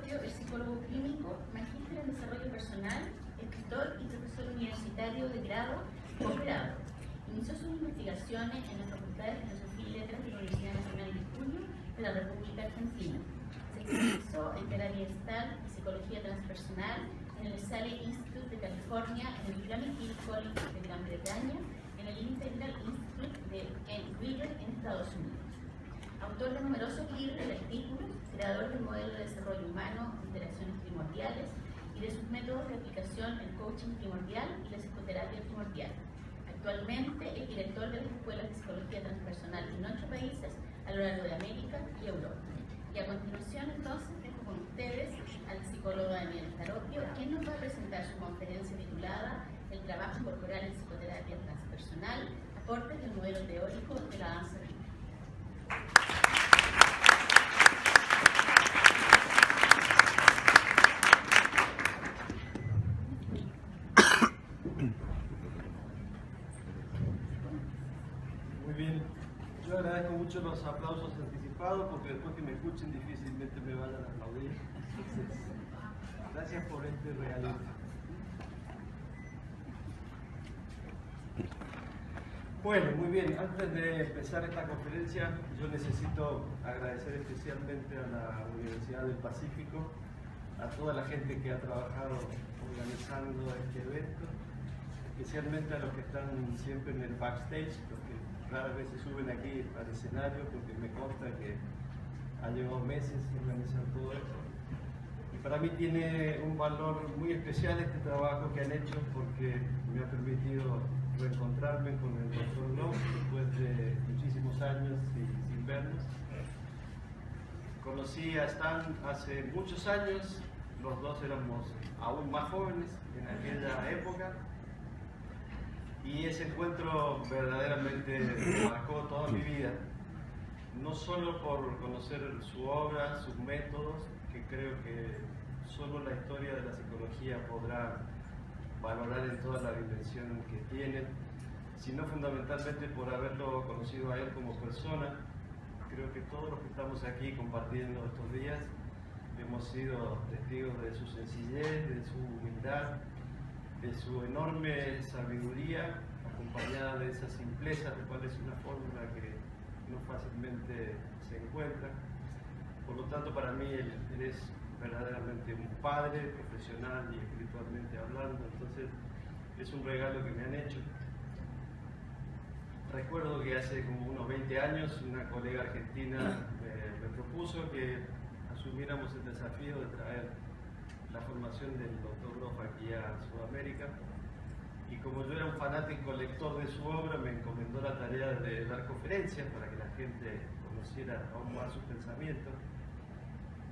Arroyo es psicólogo clínico, magíster en desarrollo personal, escritor y profesor universitario de grado y posgrado. Inició sus investigaciones en la Facultad de Filosofía y Letras de la Universidad Nacional de Cuyo de la República Argentina. Se especializó en terapia gestal y psicología transpersonal en el Sale Institute de California, en el Fleming Hill College de Gran Bretaña, en el Integral Institute de Wheeler en Estados Unidos. Autor de numerosos libros y artículos, creador del modelo de desarrollo humano, interacciones primordiales y de sus métodos de aplicación el coaching primordial y la psicoterapia primordial. Actualmente es director de las escuelas de psicología transpersonal en 8 países a lo largo de América y Europa. Y a continuación, entonces, dejo con ustedes al psicólogo Daniel Taropio, quien nos va a presentar su conferencia titulada El trabajo corporal en psicoterapia transpersonal, aportes del modelo teórico de la danza rítmica. Muy bien, yo agradezco mucho los aplausos anticipados porque después que me escuchen difícilmente me vayan a aplaudir. Entonces, gracias por este regalito. Bueno, muy bien, antes de empezar esta conferencia yo necesito agradecer especialmente a la Universidad del Pacífico, a toda la gente que ha trabajado organizando este evento, especialmente a los que están siempre en el backstage, los que raras veces suben aquí al escenario, porque me consta que ha llevado meses organizar todo esto. Y para mí tiene un valor muy especial este trabajo que han hecho, porque me ha permitido reencontrarme con el Dr. Long después de muchísimos años sin vernos. Conocí a Stan hace muchos años, los dos éramos aún más jóvenes en aquella época, y ese encuentro verdaderamente marcó toda mi vida, no solo por conocer su obra, sus métodos, que creo que solo la historia de la psicología podrá valorar en toda la dimensión que tiene, sino fundamentalmente por haberlo conocido a él como persona. Creo que todos los que estamos aquí compartiendo estos días hemos sido testigos de su sencillez, de su humildad, de su enorme sabiduría, acompañada de esa simpleza, lo cual es una fórmula que no fácilmente se encuentra. Por lo tanto, para mí él es verdaderamente un padre profesional y espiritualmente hablando, entonces es un regalo que me han hecho. Recuerdo que hace como unos 20 años una colega argentina me propuso que asumiéramos el desafío de traer la formación del Dr. Grof aquí a Sudamérica, y como yo era un fanático lector de su obra, me encomendó la tarea de dar conferencias para que la gente conociera aún más sus pensamientos.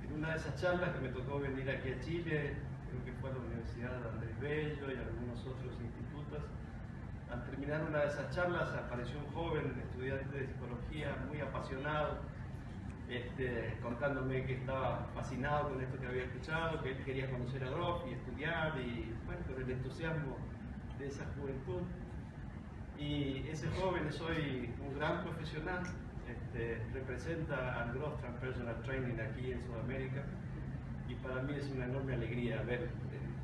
En una de esas charlas que me tocó venir aquí a Chile, creo que fue a la Universidad de Andrés Bello y algunos otros institutos, al terminar una de esas charlas apareció un joven estudiante de psicología muy apasionado, contándome que estaba fascinado con esto que había escuchado, que él quería conocer a Grof y estudiar, y bueno, con el entusiasmo de esa juventud. Y ese joven es hoy un gran profesional, representa al Grof Transpersonal Training aquí en Sudamérica, y para mí es una enorme alegría ver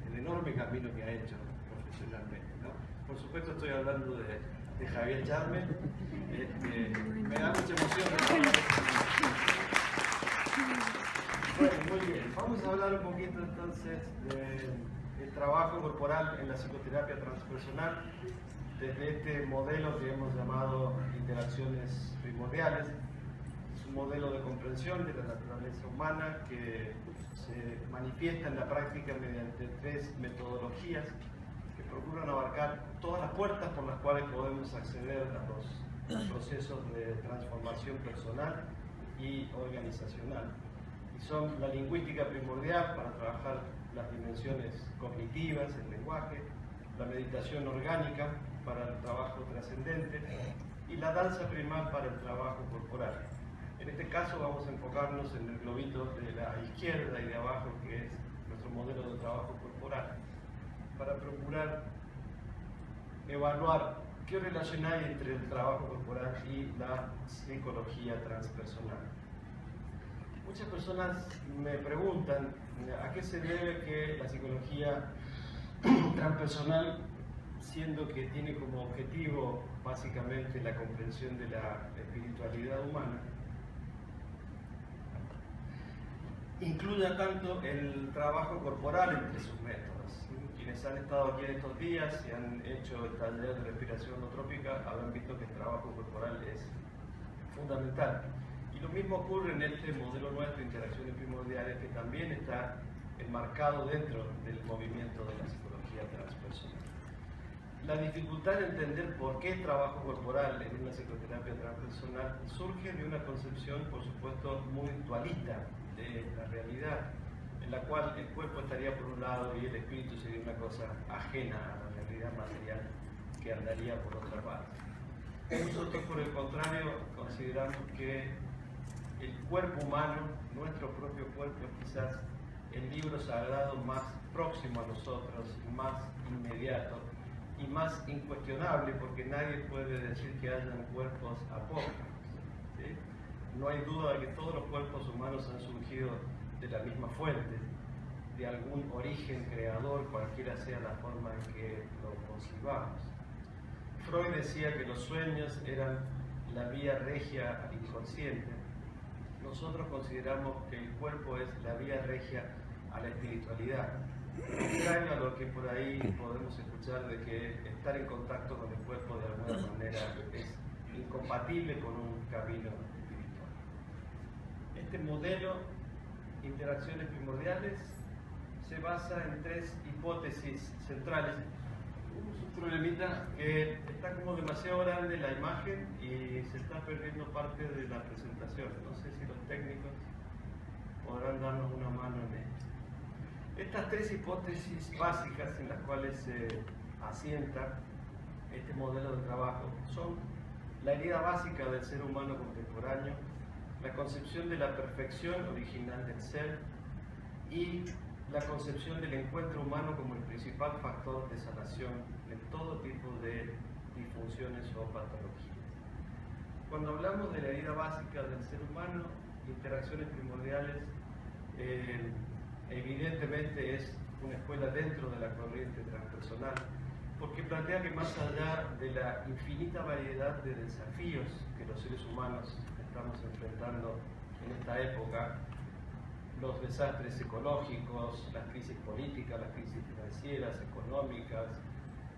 el enorme camino que ha hecho profesionalmente, ¿no? Por supuesto estoy hablando de Javier Charme, me da mucha emoción. Bueno, muy bien, vamos a hablar un poquito entonces del trabajo corporal en la psicoterapia transpersonal, desde este modelo que hemos llamado interacciones primordiales. Es un modelo de comprensión de la naturaleza humana que se manifiesta en la práctica mediante 3 metodologías que procuran abarcar todas las puertas por las cuales podemos acceder a los procesos de transformación personal y organizacional. Y son la lingüística primordial para trabajar las dimensiones cognitivas, el lenguaje, la meditación orgánica para el trabajo trascendente y la danza primal para el trabajo corporal. En este caso vamos a enfocarnos en el globito de la izquierda y de abajo, que es nuestro modelo de trabajo corporal, para procurar evaluar qué relación hay entre el trabajo corporal y la psicología transpersonal. Muchas personas me preguntan ¿A qué se debe que la psicología transpersonal, siendo que tiene como objetivo básicamente la comprensión de la espiritualidad humana, incluya tanto el trabajo corporal entre sus métodos? Quienes han estado aquí en estos días y han hecho el taller de respiración holotrópica habrán visto que el trabajo corporal es fundamental. Y lo mismo ocurre en este modelo nuestro de interacciones primordiales, que también está enmarcado dentro del movimiento de la psicología transpersonal. La dificultad de entender por qué el trabajo corporal en una psicoterapia transpersonal surge de una concepción, por supuesto, muy dualista de la realidad, en la cual el cuerpo estaría por un lado y el espíritu sería una cosa ajena a la realidad material que andaría por otra parte. Nosotros, por el contrario, consideramos que el cuerpo humano, nuestro propio cuerpo, es quizás el libro sagrado más próximo a nosotros, más inmediato y más incuestionable, porque nadie puede decir que hayan cuerpos apócrifos, ¿sí? No hay duda de que todos los cuerpos humanos han surgido de la misma fuente, de algún origen creador, cualquiera sea la forma en que lo concibamos. Freud decía que los sueños eran la vía regia al inconsciente. Nosotros consideramos que el cuerpo es la vía regia a la espiritualidad. Contrario a lo que por ahí podemos escuchar de que estar en contacto con el cuerpo de alguna manera es incompatible con un camino espiritual. Este modelo, interacciones primordiales, se basa en tres hipótesis centrales. Un problemita que está como demasiado grande la imagen y se está perdiendo parte de la presentación. No sé si los técnicos podrán darnos una mano en esto. Estas tres hipótesis básicas en las cuales se asienta este modelo de trabajo son la herida básica del ser humano contemporáneo, la concepción de la perfección original del ser y la concepción del encuentro humano como el principal factor de sanación en todo tipo de disfunciones o patologías. Cuando hablamos de la herida básica del ser humano, interacciones primordiales, evidentemente es una escuela dentro de la corriente transpersonal, porque plantea que más allá de la infinita variedad de desafíos que los seres humanos estamos enfrentando en esta época, los desastres ecológicos, las crisis políticas, las crisis financieras, económicas,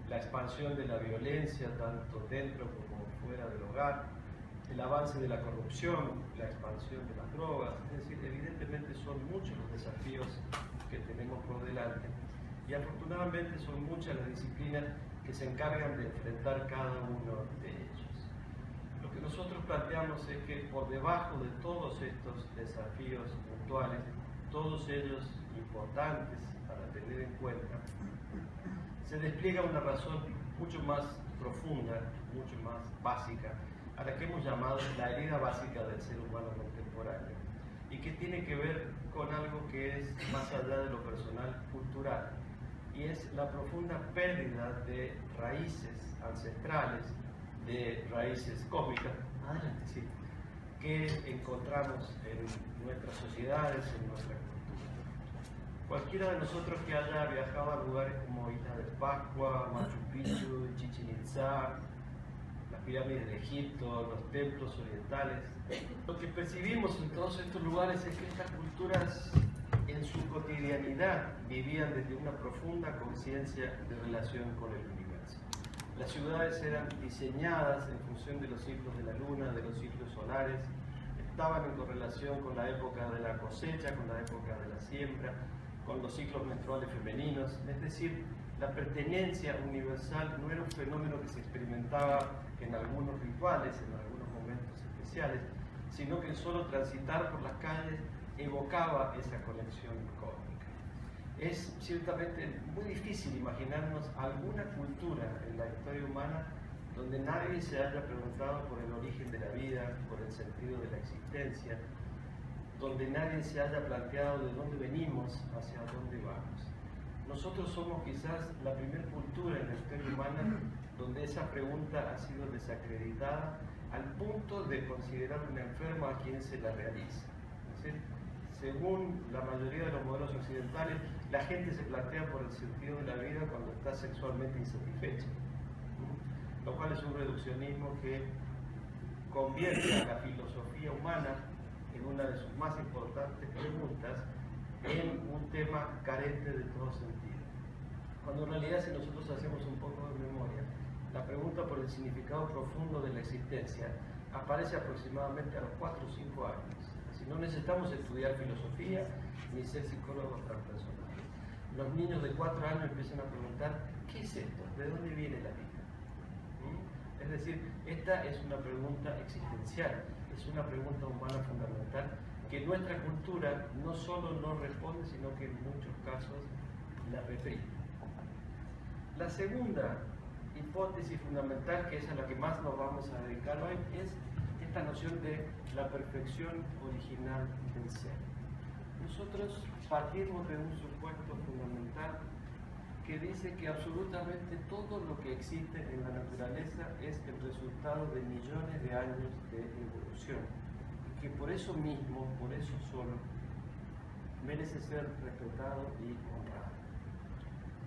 la expansión de la violencia tanto dentro como fuera del hogar, el avance de la corrupción, la expansión de las drogas, es decir, evidentemente son muchos los desafíos que tenemos por delante y afortunadamente son muchas las disciplinas que se encargan de enfrentar cada uno de ellos. Lo que nosotros planteamos es que por debajo de todos estos desafíos puntuales, todos ellos importantes para tener en cuenta, se despliega una razón mucho más profunda, mucho más básica, a la que hemos llamado la herida básica del ser humano contemporáneo, y que tiene que ver con algo que es más allá de lo personal cultural, y es la profunda pérdida de raíces ancestrales, de raíces cósmicas, sí, que encontramos en nuestras sociedades, en nuestra cultura. Cualquiera de nosotros que haya viajado a lugares como Isla de Pascua, Machu Picchu, Chichén Itzá, las pirámides de Egipto, los templos orientales, lo que percibimos en todos estos lugares es que estas culturas en su cotidianidad vivían desde una profunda conciencia de relación con el universo. Las ciudades eran diseñadas en función de los ciclos de la luna, de los ciclos solares, estaban en correlación con la época de la cosecha, con la época de la siembra, con los ciclos menstruales femeninos, es decir, la pertenencia universal no era un fenómeno que se experimentaba en algunos rituales, en algunos momentos especiales, sino que solo transitar por las calles evocaba esa conexión cósmica. Es ciertamente muy difícil imaginarnos alguna cultura en la historia humana donde nadie se haya preguntado por el origen de la vida, por el sentido de la existencia, donde nadie se haya planteado de dónde venimos, hacia dónde vamos. Nosotros somos quizás la primera cultura en la historia humana donde esa pregunta ha sido desacreditada al punto de considerar un enfermo a quien se la realiza. ¿Sí? según la mayoría de los modelos occidentales, la gente se plantea por el sentido de la vida cuando está sexualmente insatisfecha, lo cual es un reduccionismo que convierte a la filosofía humana en una de sus más importantes preguntas en un tema carente de todo sentido. Cuando en realidad, si nosotros hacemos un poco de memoria, la pregunta por el significado profundo de la existencia aparece aproximadamente a los 4 o 5 años. Así, no necesitamos estudiar filosofía ni ser psicólogos transpersonales. Los niños de 4 años empiezan a preguntar, ¿qué es esto? ¿De dónde viene la vida? Es decir, esta es una pregunta existencial, es una pregunta humana fundamental que nuestra cultura no solo no responde, sino que en muchos casos la reprime. La segunda hipótesis fundamental, que es a la que más nos vamos a dedicar hoy, es esta noción de la perfección original del ser. Nosotros partimos de un supuesto fundamental que dice que absolutamente todo lo que existe en la naturaleza es el resultado de millones de años de evolución y que por eso mismo, por eso solo, merece ser respetado y honrado.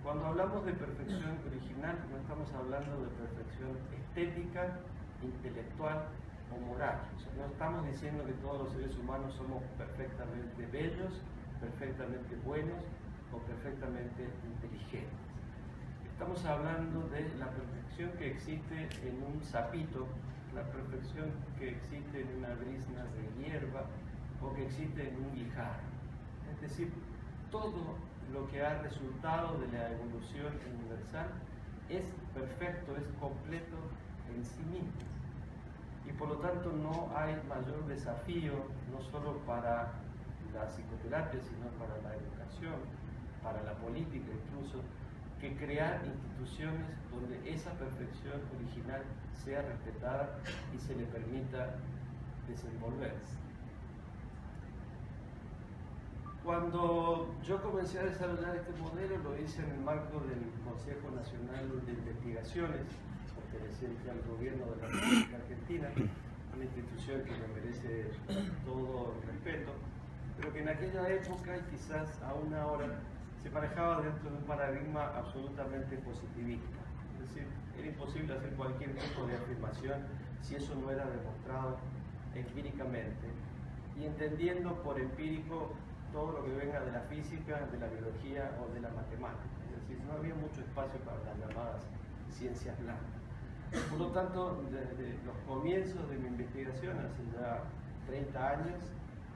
Cuando hablamos de perfección original, no estamos hablando de perfección estética, intelectual o moral. O sea, no estamos diciendo que todos los seres humanos somos perfectamente bellos, perfectamente buenos o perfectamente inteligentes. Estamos hablando de la perfección que existe en un sapito, la perfección que existe en una brizna de hierba o que existe en un guijarro. Es decir, todo lo que ha resultado de la evolución universal es perfecto, es completo en sí mismo. Y por lo tanto no hay mayor desafío, no solo para la psicoterapia, sino para la educación, para la política incluso, que crear instituciones donde esa perfección original sea respetada y se le permita desenvolverse. Cuando yo comencé a desarrollar este modelo, lo hice en el marco del Consejo Nacional de Investigaciones, perteneciente al gobierno de la República Argentina, una institución que me merece todo el respeto, pero que en aquella época y quizás aún ahora se manejaba dentro de un paradigma absolutamente positivista. Es decir, era imposible hacer cualquier tipo de afirmación si eso no era demostrado empíricamente, y entendiendo por empírico todo lo que venga de la física, de la biología o de la matemática. Es decir, no había mucho espacio para las llamadas ciencias blancas. Por lo tanto, desde los comienzos de mi investigación, hace ya 30 años,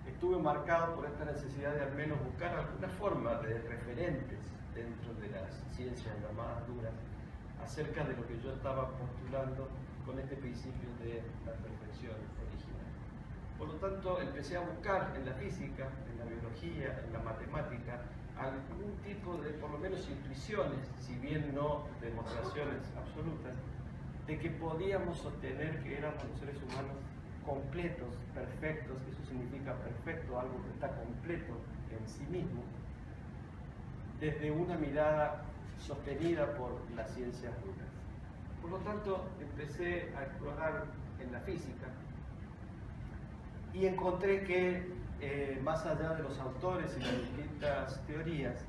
estuve marcado por esta necesidad de al menos buscar alguna forma de referentes dentro de las ciencias llamadas duras acerca de lo que yo estaba postulando con este principio de la perfección original. Por lo tanto, empecé a buscar en la física, en la biología, en la matemática, algún tipo de, por lo menos, intuiciones, si bien no demostraciones absolutas, de que podíamos sostener que éramos los seres humanos completos, perfectos. Eso significa perfecto, algo que está completo en sí mismo, desde una mirada sostenida por las ciencias duras. Por lo tanto, empecé a explorar en la física y encontré que más allá de los autores y las distintas teorías,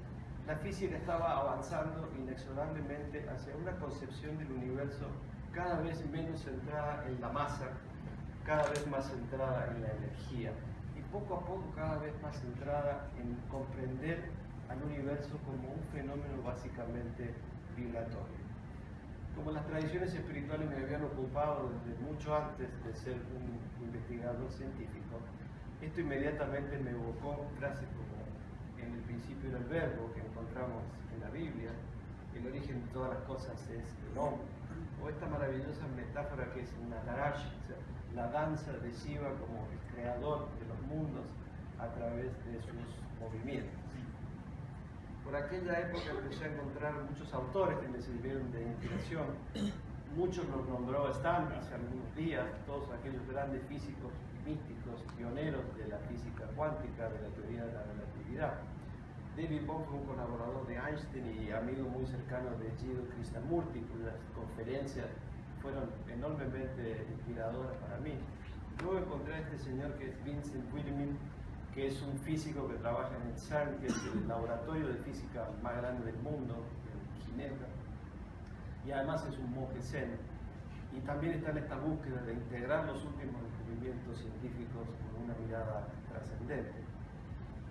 la física estaba avanzando inexorablemente hacia una concepción del universo cada vez menos centrada en la masa, cada vez más centrada en la energía y poco a poco cada vez más centrada en comprender al universo como un fenómeno básicamente vibratorio. Como las tradiciones espirituales me habían ocupado desde mucho antes de ser un investigador científico, esto inmediatamente me evocó frases como en el principio era el verbo que encontramos en la Biblia, el origen de todas las cosas es el hombre, o esta maravillosa metáfora que es Nataraja, o sea, la danza de Shiva como el creador de los mundos a través de sus movimientos. Por aquella época empecé a encontrar muchos autores que me sirvieron de inspiración. Muchos los nombró Stan hace algunos días, todos aquellos grandes físicos místicos, pioneros de la física cuántica, de la teoría de la relatividad. David Bohm fue un colaborador de Einstein y amigo muy cercano de Jiddu Krishnamurti, cuyas conferencias fueron enormemente inspiradoras para mí. Luego encontré a este señor que es Vincent Wilhelming, que es un físico que trabaja en el CERN, que es el laboratorio de física más grande del mundo, en Ginebra, y además es un monje zen. Y también está en esta búsqueda de integrar los últimos descubrimientos científicos con una mirada trascendente.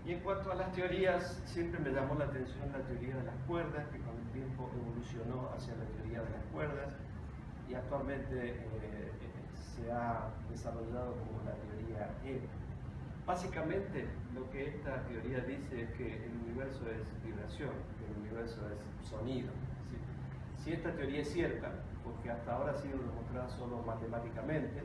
Y en cuanto a las teorías, siempre me llamó la atención la teoría de las cuerdas, que con el tiempo evolucionó hacia la teoría de las cuerdas, y actualmente se ha desarrollado como la teoría E. Básicamente, lo que esta teoría dice es que el universo es vibración, que el universo es sonido. ¿Sí? Si esta teoría es cierta, porque hasta ahora ha sido demostrada solo matemáticamente,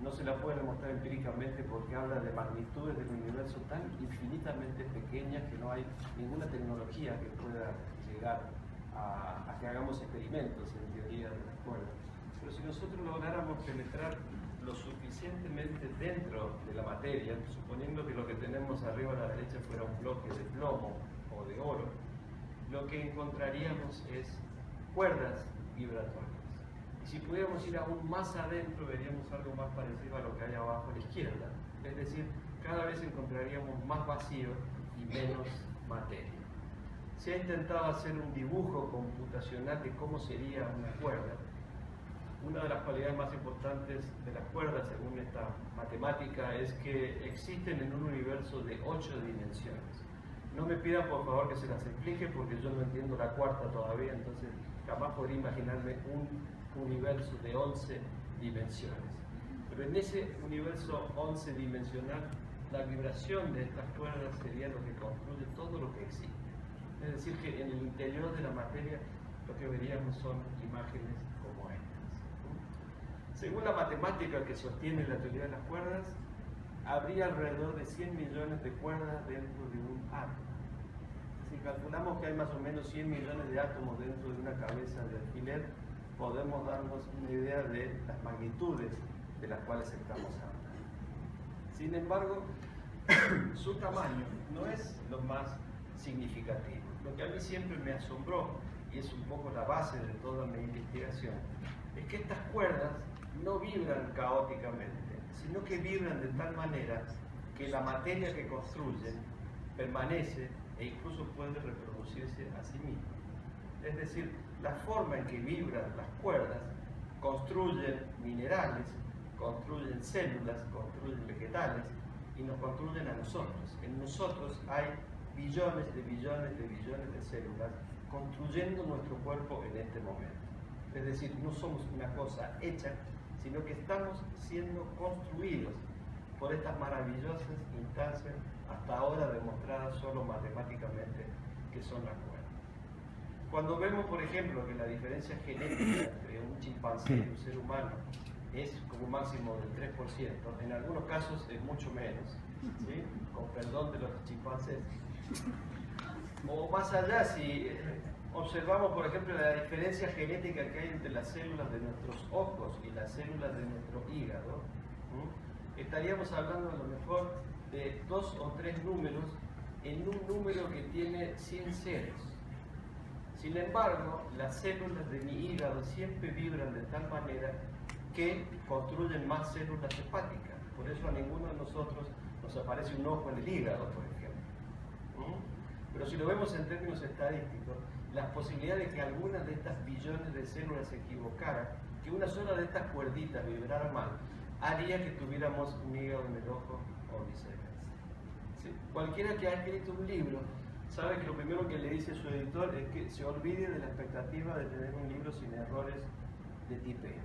no se la puede demostrar empíricamente porque habla de magnitudes del universo tan infinitamente pequeñas que no hay ninguna tecnología que pueda llegar a que hagamos experimentos en teoría de las cuerdas. Pero si nosotros lográramos penetrar lo suficientemente dentro de la materia, suponiendo que lo que tenemos arriba a la derecha fuera un bloque de plomo o de oro, lo que encontraríamos es cuerdas vibratorias. Y si pudiéramos ir aún más adentro, veríamos algo más parecido a lo que hay abajo a la izquierda. Es decir, cada vez encontraríamos más vacío y menos materia. Se ha intentado hacer un dibujo computacional de cómo sería una cuerda. Una de las cualidades más importantes de las cuerdas, según esta matemática, es que existen en un universo de 8 dimensiones. No me pidan por favor que se las explique porque yo no entiendo la cuarta todavía, entonces jamás podría imaginarme un universo de 11 dimensiones. Pero en ese universo 11 dimensional, la vibración de estas cuerdas sería lo que construye todo lo que existe. Es decir, que en el interior de la materia lo que veríamos son imágenes como estas. Según la matemática que sostiene la teoría de las cuerdas, habría alrededor de 100 millones de cuerdas dentro de un átomo. Si calculamos que hay más o menos 100 millones de átomos dentro de una cabeza de alfiler, podemos darnos una idea de las magnitudes de las cuales estamos hablando. Sin embargo, su tamaño no es lo más significativo. Lo que a mí siempre me asombró, y es un poco la base de toda mi investigación, es que estas cuerdas no vibran caóticamente, sino que vibran de tal manera que la materia que construyen permanece e incluso puede reproducirse a sí misma. Es decir, la forma en que vibran las cuerdas construyen minerales, construyen células, construyen vegetales y nos construyen a nosotros. En nosotros hay billones de billones de billones de células construyendo nuestro cuerpo en este momento. Es decir, no somos una cosa hecha, sino que estamos siendo construidos por estas maravillosas instancias hasta ahora demostradas solo matemáticamente que son las cuerdas. Cuando vemos, por ejemplo, que la diferencia genética entre un chimpancé y un ser humano es como un máximo del 3%, en algunos casos es mucho menos, ¿sí? Con perdón de los chimpancés. O más allá, si observamos, por ejemplo, la diferencia genética que hay entre las células de nuestros ojos y las células de nuestro hígado, estaríamos hablando a lo mejor de 2 o 3 números en un número que tiene 100 ceros. Sin embargo, las células de mi hígado siempre vibran de tal manera que construyen más células hepáticas. Por eso a ninguno de nosotros nos aparece un ojo en el hígado, por ejemplo. Pero si lo vemos en términos estadísticos, las posibilidades de que algunas de estas billones de células se equivocaran, que una sola de estas cuerditas vibrara mal, haría que tuviéramos un hígado en el ojo o viceversa. ¿Sí? Cualquiera que ha escrito un libro sabe que lo primero que le dice a su editor es que se olvide de la expectativa de tener un libro sin errores de tipeo.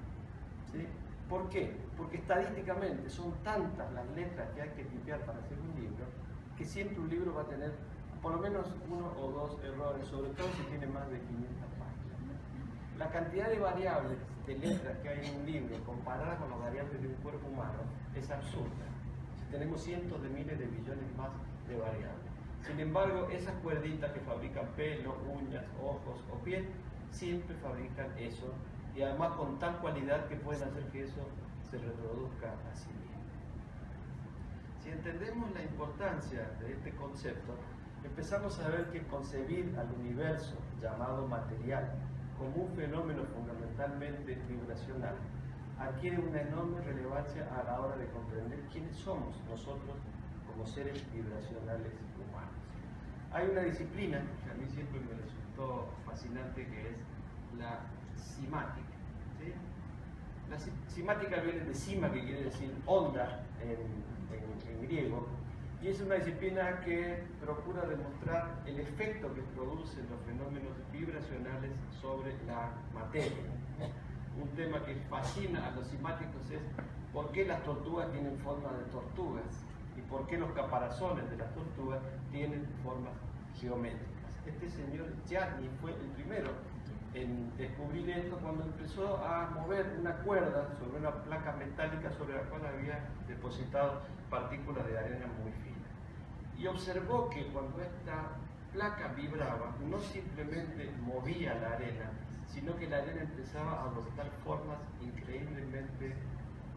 ¿Sí? ¿Por qué? Porque estadísticamente son tantas las letras que hay que tipear para hacer un libro, que siempre un libro va a tener por lo menos 1 o 2 errores, sobre todo si tiene más de 500 páginas. La cantidad de variables de letras que hay en un libro comparada con las variables de un cuerpo humano es absurda. Si tenemos cientos de miles de billones más de variables. Sin embargo, esas cuerditas que fabrican pelo, uñas, ojos o piel, siempre fabrican eso, y además con tal cualidad que pueden hacer que eso se reproduzca a sí mismo. Si entendemos la importancia de este concepto, empezamos a ver que concebir al universo llamado material como un fenómeno fundamentalmente vibracional adquiere una enorme relevancia a la hora de comprender quiénes somos nosotros como como seres vibracionales humanos. Hay una disciplina que a mí siempre me resultó fascinante, que es la simática. ¿Sí? La simática viene de sima, que quiere decir onda en griego, y es una disciplina que procura demostrar el efecto que producen los fenómenos vibracionales sobre la materia. Un tema que fascina a los simáticos es por qué las tortugas tienen forma de tortugas y por qué los caparazones de las tortugas tienen formas geométricas. Este señor Chladni fue el primero en descubrir esto cuando empezó a mover una cuerda sobre una placa metálica sobre la cual había depositado partículas de arena muy finas. Y observó que cuando esta placa vibraba, no simplemente movía la arena, sino que la arena empezaba a adoptar formas increíblemente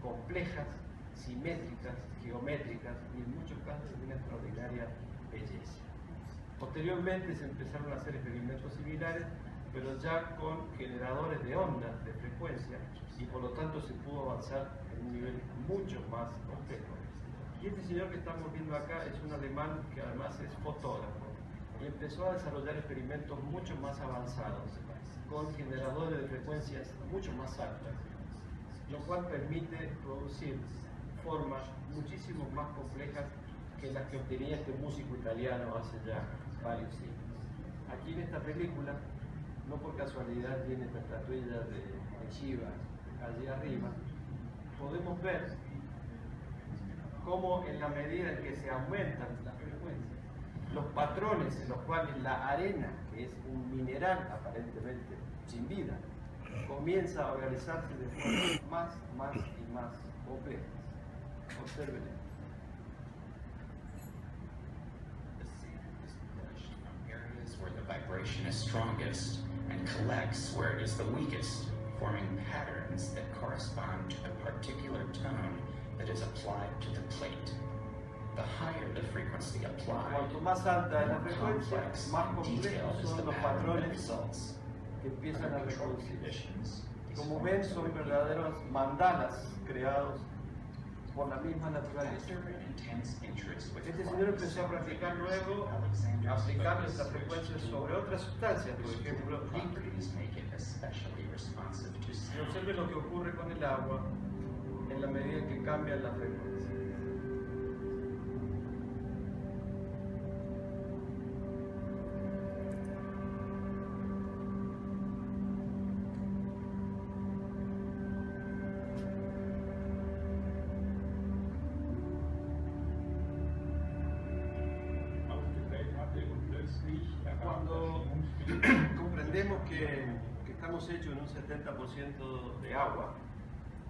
complejas, simétricas, geométricas y en muchos casos de una extraordinaria belleza. Posteriormente se empezaron a hacer experimentos similares, pero ya con generadores de ondas de frecuencia, y por lo tanto se pudo avanzar en un nivel mucho más complejo. Y este señor que estamos viendo acá es un alemán que además es fotógrafo y empezó a desarrollar experimentos mucho más avanzados con generadores de frecuencias mucho más altas, lo cual permite producir formas muchísimo más complejas que las que obtenía este músico italiano hace ya varios siglos. Aquí en esta película, no por casualidad tiene esta estatuilla de Shiva allí arriba, podemos ver cómo en la medida en que se aumentan las frecuencias, los patrones en los cuales la arena, que es un mineral aparentemente sin vida, comienza a organizarse de formas más y más complejas. Observen esto. Where the vibration is strongest and collects where it is the weakest, forming patterns that correspond to the particular tone that is applied to the plate. The higher the frequency applied, Cuanto más alta es la more frecuencia, complex más and complejos detailed is son the los pattern that patrones results. que empiezan a Under controlled reproducir. conditions, these Como forms ven, of son relief verdaderos mandalas creados por la misma naturaleza. After an intense interest with Este señor empezó a practicar luego, aplicando estas frecuencias sobre otras sustancias, por ejemplo, litio. properties make it especially responsive to Y sound. observe lo que ocurre con el agua en la medida en que cambian las frecuencias. Cuando comprendemos que estamos hechos en un 70% de agua,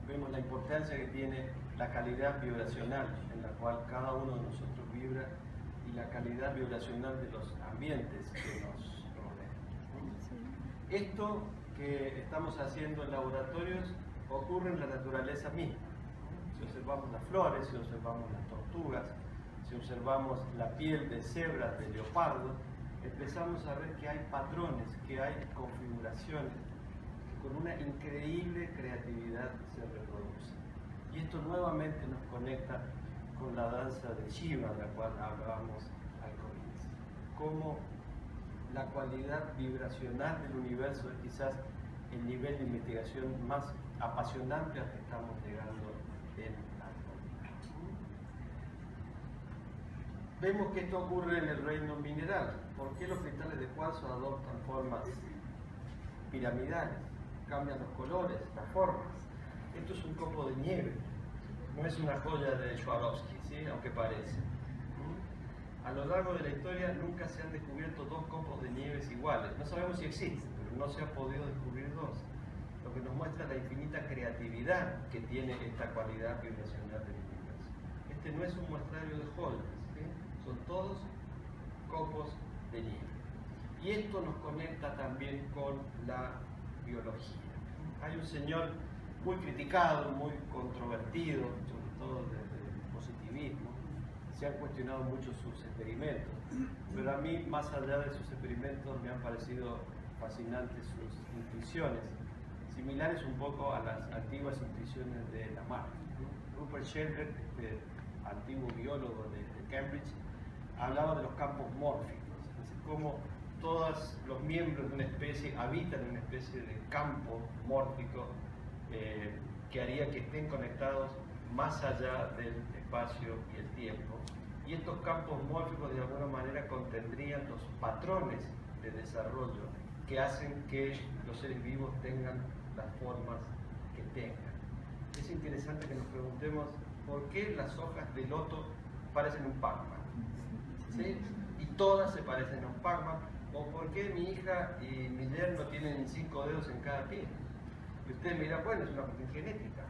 vemos la importancia que tiene la calidad vibracional en la cual cada uno de nosotros vibra y la calidad vibracional de los ambientes que nos rodean. Esto que estamos haciendo en laboratorios ocurre en la naturaleza misma. Si observamos las flores, si observamos las tortugas, si observamos la piel de cebras, de leopardo, empezamos a ver que hay patrones, que hay configuraciones, que con una increíble creatividad se reproducen. Y esto nuevamente nos conecta con la danza de Shiva, de la cual hablábamos al comienzo. Cómo la cualidad vibracional del universo es quizás el nivel de investigación más apasionante al que estamos llegando en la actualidad. Vemos que esto ocurre en el reino mineral. ¿Por qué los cristales de cuarzo adoptan formas piramidales? Cambian los colores, las formas. Esto es un copo de nieve, no es una joya de Swarovski, ¿sí? Aunque parece. A lo largo de la historia nunca se han descubierto dos copos de nieves iguales. No sabemos si existen, pero no se ha podido descubrir dos. Lo que nos muestra la infinita creatividad que tiene esta cualidad vibracional del universo. Este no es un muestrario de joyas, ¿sí? Son todos copos de nieve. Y esto nos conecta también con la biología. Hay un señor muy criticado, muy controvertido, sobre todo desde el positivismo. Se han cuestionado mucho sus experimentos, pero a mí, más allá de sus experimentos, me han parecido fascinantes sus intuiciones, similares un poco a las antiguas intuiciones de Lamarck. Rupert Sheldrake, este antiguo biólogo de Cambridge, hablaba de los campos mórficos, es decir, cómo todos los miembros de una especie habitan en una especie de campo mórfico que haría que estén conectados más allá del espacio y el tiempo. Y estos campos mórficos de alguna manera contendrían los patrones de desarrollo que hacen que los seres vivos tengan las formas que tengan. Es interesante que nos preguntemos por qué las hojas de loto parecen un Pac-Man, ¿sí? Y todas se parecen a un Pac-Man, o por qué mi hija y mi yerno tienen 5 dedos en cada pie. Y ustedes miran, bueno, es una cuestión genética.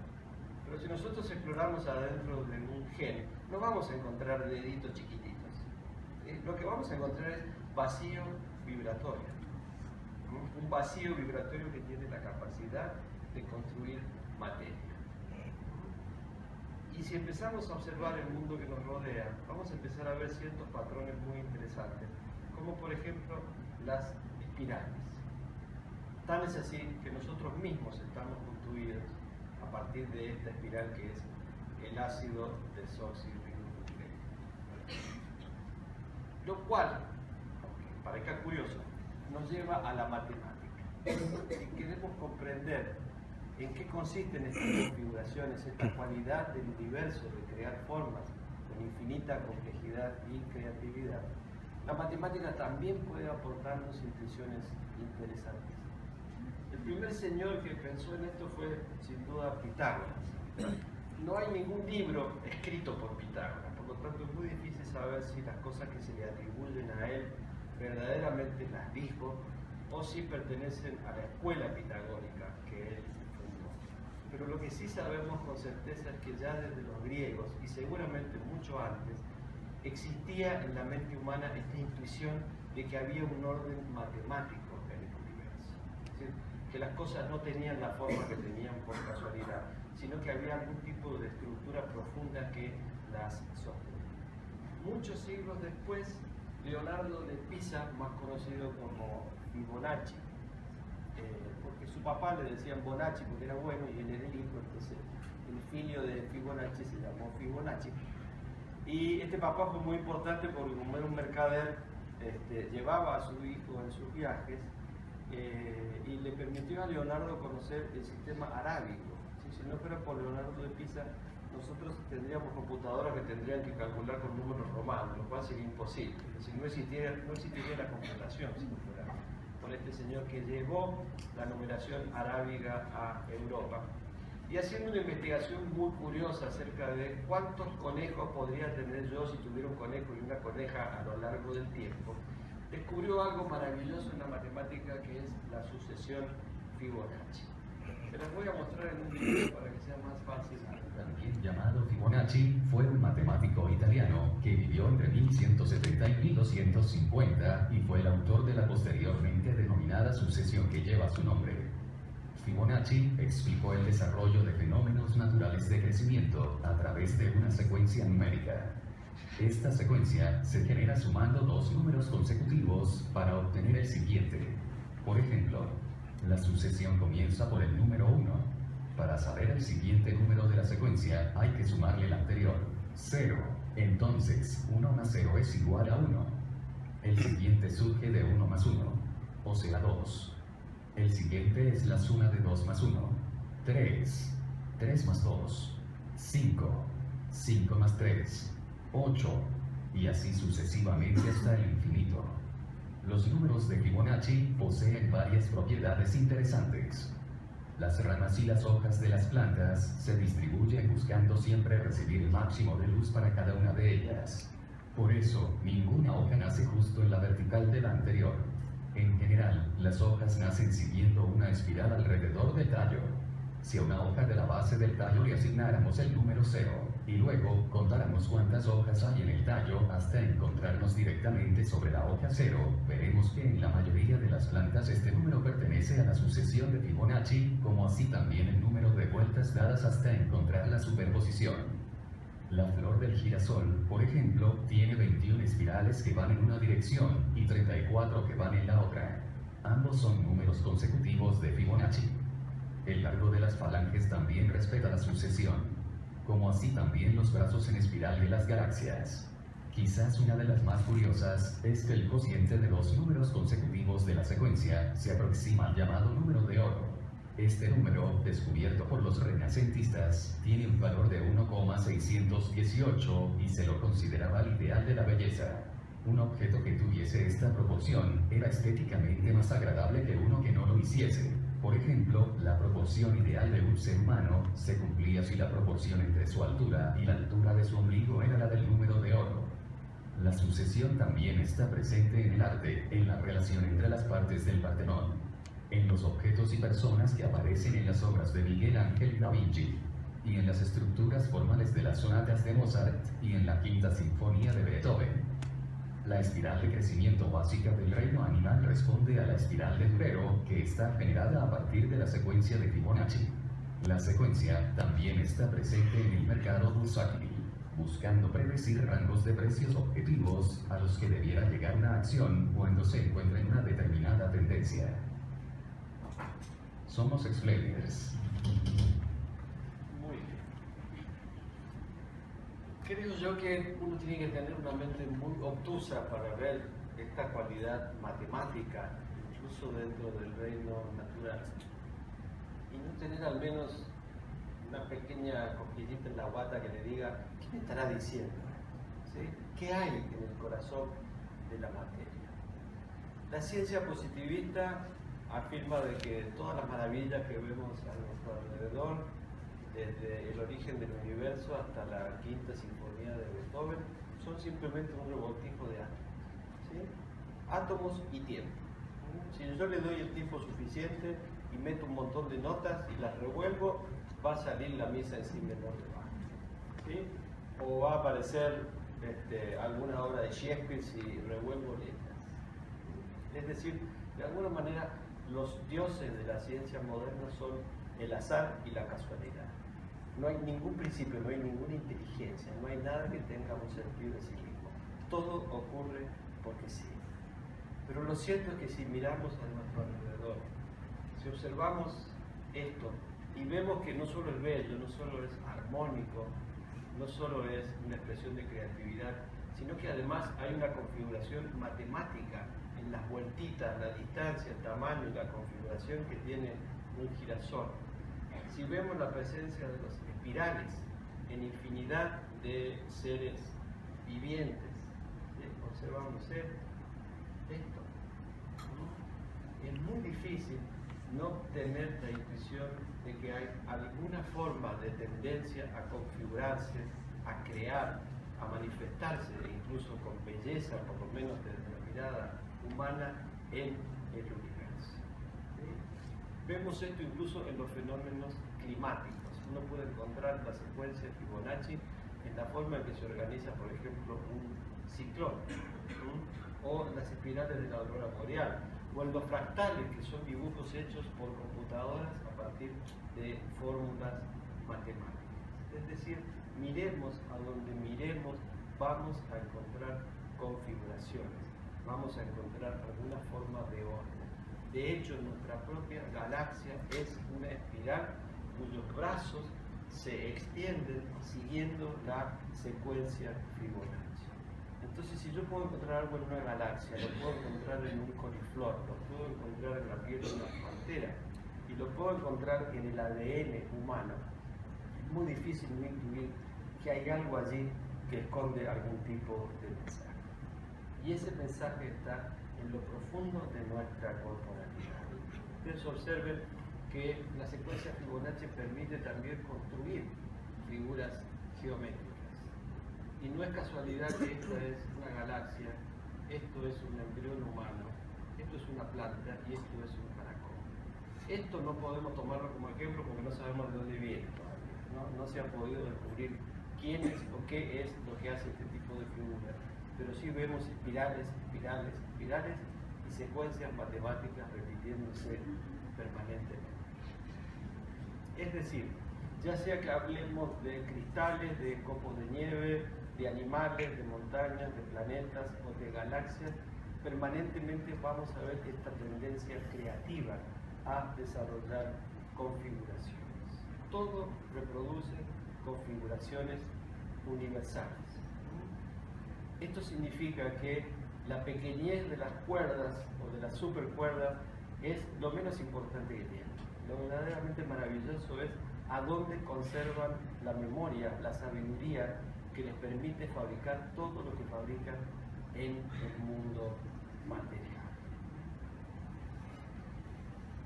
Pero si nosotros exploramos adentro de un gen, no vamos a encontrar deditos chiquititos. Lo que vamos a encontrar es vacío vibratorio. Un vacío vibratorio que tiene la capacidad de construir materia. Y si empezamos a observar el mundo que nos rodea, vamos a empezar a ver ciertos patrones muy interesantes, como por ejemplo las espirales. Tal es así que nosotros mismos estamos constituidos a partir de esta espiral que es el ácido desoxirribonucleico. Lo cual, aunque parezca curioso, nos lleva a la matemática. Si queremos comprender en qué consisten estas configuraciones, esta cualidad del universo de crear formas con infinita complejidad y creatividad, la matemática también puede aportarnos intuiciones interesantes. El primer señor que pensó en esto fue, sin duda, Pitágoras. No hay ningún libro escrito por Pitágoras, por lo tanto es muy difícil saber si las cosas que se le atribuyen a él verdaderamente las dijo o si pertenecen a la escuela pitagórica que él fundó. Pero lo que sí sabemos con certeza es que ya desde los griegos, y seguramente mucho antes, existía en la mente humana esta intuición de que había un orden matemático en el universo. Es decir, que las cosas no tenían la forma que tenían por casualidad, sino que había algún tipo de estructura profunda que las sostenía. Muchos siglos después, Leonardo de Pisa, más conocido como Fibonacci, porque su papá le decían Bonacci porque era bueno y él era el hijo, entonces el filio de Fibonacci se llamó Fibonacci. Y este papá fue muy importante porque como era un mercader, llevaba a su hijo en sus viajes y le permitió a Leonardo conocer el sistema arábigo. Si no fuera por Leonardo de Pisa, nosotros tendríamos computadoras que tendrían que calcular con números romanos, lo cual sería imposible. Es decir, no existiría la computación si no fuera por este señor que llevó la numeración arábiga a Europa. Y haciendo una investigación muy curiosa acerca de cuántos conejos podría tener yo si tuviera un conejo y una coneja a lo largo del tiempo, descubrió algo maravilloso en la matemática que es la sucesión Fibonacci. Se las voy a mostrar en un video para que sea más fácil. También llamado Fibonacci, fue un matemático italiano que vivió entre 1170 y 1250 y fue el autor de la posteriormente denominada sucesión que lleva su nombre. Fibonacci explicó el desarrollo de fenómenos naturales de crecimiento a través de una secuencia numérica. Esta secuencia se genera sumando dos números consecutivos para obtener el siguiente. Por ejemplo, la sucesión comienza por el número 1. Para saber el siguiente número de la secuencia hay que sumarle el anterior, 0. Entonces, 1 más 0 es igual a 1. El siguiente surge de 1 más 1, o sea 2. El siguiente es la suma de 2 más 1, 3. 3 más 2, 5. 5 más 3, 8. Y así sucesivamente hasta el infinito. Los números de Fibonacci poseen varias propiedades interesantes. Las ramas y las hojas de las plantas se distribuyen buscando siempre recibir el máximo de luz para cada una de ellas. Por eso, ninguna hoja nace justo en la vertical de la anterior. En general, las hojas nacen siguiendo una espiral alrededor del tallo. Si a una hoja de la base del tallo le asignáramos el número 0, y luego contáramos cuántas hojas hay en el tallo hasta encontrarnos directamente sobre la hoja 0, veremos que en la mayoría de las plantas este número pertenece a la sucesión de Fibonacci, como así también el número de vueltas dadas hasta encontrar la superposición. La flor del girasol, por ejemplo, tiene 21 espirales que van en una dirección y 34 que van en la otra. Ambos son números consecutivos de Fibonacci. El largo de las falanges también respeta la sucesión, como así también los brazos en espiral de las galaxias. Quizás una de las más curiosas es que el cociente de los números consecutivos de la secuencia se aproxima al llamado número de oro. Este número, descubierto por los renacentistas, tiene un valor de 1,618 y se lo consideraba el ideal de la belleza. Un objeto que tuviese esta proporción era estéticamente más agradable que uno que no lo hiciese. Por ejemplo, la proporción ideal de un ser humano se cumplía si la proporción entre su altura y la altura de su ombligo era la del número de oro. La sucesión también está presente en el arte, en la relación entre las partes del Partenón, en los objetos y personas que aparecen en las obras de Miguel Ángel Da Vinci, y en las estructuras formales de las sonatas de Mozart y en la Quinta Sinfonía de Beethoven. La espiral de crecimiento básica del reino animal responde a la espiral de Durero, que está generada a partir de la secuencia de Fibonacci. La secuencia también está presente en el mercado bursátil, buscando predecir rangos de precios objetivos a los que debiera llegar una acción cuando se encuentra en una determinada tendencia. Somos explainers. Muy bien. Creo yo que uno tiene que tener una mente muy obtusa para ver esta cualidad matemática, incluso dentro del reino natural, y no tener al menos una pequeña cosquillita en la guata que le diga, ¿qué me estará diciendo? ¿Sí? ¿Qué hay en el corazón de la materia? La ciencia positivista afirma de que todas las maravillas que vemos a nuestro alrededor, desde el origen del universo hasta la Quinta Sinfonía de Beethoven, son simplemente un revoltijo de átomos, ¿sí? Átomos y tiempo. Si yo le doy el tiempo suficiente y meto un montón de notas y las revuelvo, va a salir la misa en si menor de bajo, ¿sí? O va a aparecer alguna obra de Shakespeare si revuelvo letras. Es decir, de alguna manera los dioses de la ciencia moderna son el azar y la casualidad. No hay ningún principio, no hay ninguna inteligencia, no hay nada que tenga un sentido de sí mismo. Todo ocurre porque sí. Pero lo cierto es que si miramos a nuestro alrededor, si observamos esto y vemos que no solo es bello, no solo es armónico, no solo es una expresión de creatividad, sino que además hay una configuración matemática en las vueltitas, la distancia, el tamaño y la configuración que tiene un girasol. Si vemos la presencia de los espirales en infinidad de seres vivientes, ¿sí? Observamos esto. Es muy difícil no tener la intuición de que hay alguna forma de tendencia a configurarse, a crear, a manifestarse, incluso con belleza, por lo menos desde la mirada humana, en el universo. ¿Sí? Vemos esto incluso en los fenómenos climáticos. Uno puede encontrar la secuencia Fibonacci en la forma en que se organiza, por ejemplo, un ciclón, o las espirales de la aurora boreal, o en los fractales, que son dibujos hechos por computadoras a partir de fórmulas matemáticas. Es decir, miremos a donde miremos, vamos a encontrar configuraciones, vamos a encontrar alguna forma de orden. De hecho, nuestra propia galaxia es una espiral cuyos brazos se extienden siguiendo la secuencia Fibonacci. Entonces, si yo puedo encontrar algo en una galaxia, lo puedo encontrar en un coliflor, lo puedo encontrar en la piel de una pantera y lo puedo encontrar en el ADN humano, es muy difícil no intuir que hay algo allí que esconde algún tipo de mensaje. Y ese mensaje está en lo profundo de nuestra corporalidad. Ustedes observen que la secuencia Fibonacci permite también construir figuras geométricas. Y no es casualidad que esta es una galaxia, esto es un embrión humano, esto es una planta y esto es un caracol. Esto no podemos tomarlo como ejemplo porque no sabemos de dónde viene todavía, no se ha podido descubrir quién es o qué es lo que hace este tipo de figuras, pero sí vemos espirales, espirales, espirales y secuencias matemáticas repitiéndose permanentemente. Es decir, ya sea que hablemos de cristales, de copos de nieve, de animales, de montañas, de planetas o de galaxias, permanentemente vamos a ver esta tendencia creativa a desarrollar configuraciones. Todo reproduce configuraciones universales. Esto significa que la pequeñez de las cuerdas o de las supercuerdas es lo menos importante que tienen. Lo verdaderamente maravilloso es a dónde conservan la memoria, la sabiduría que les permite fabricar todo lo que fabrican en el mundo material.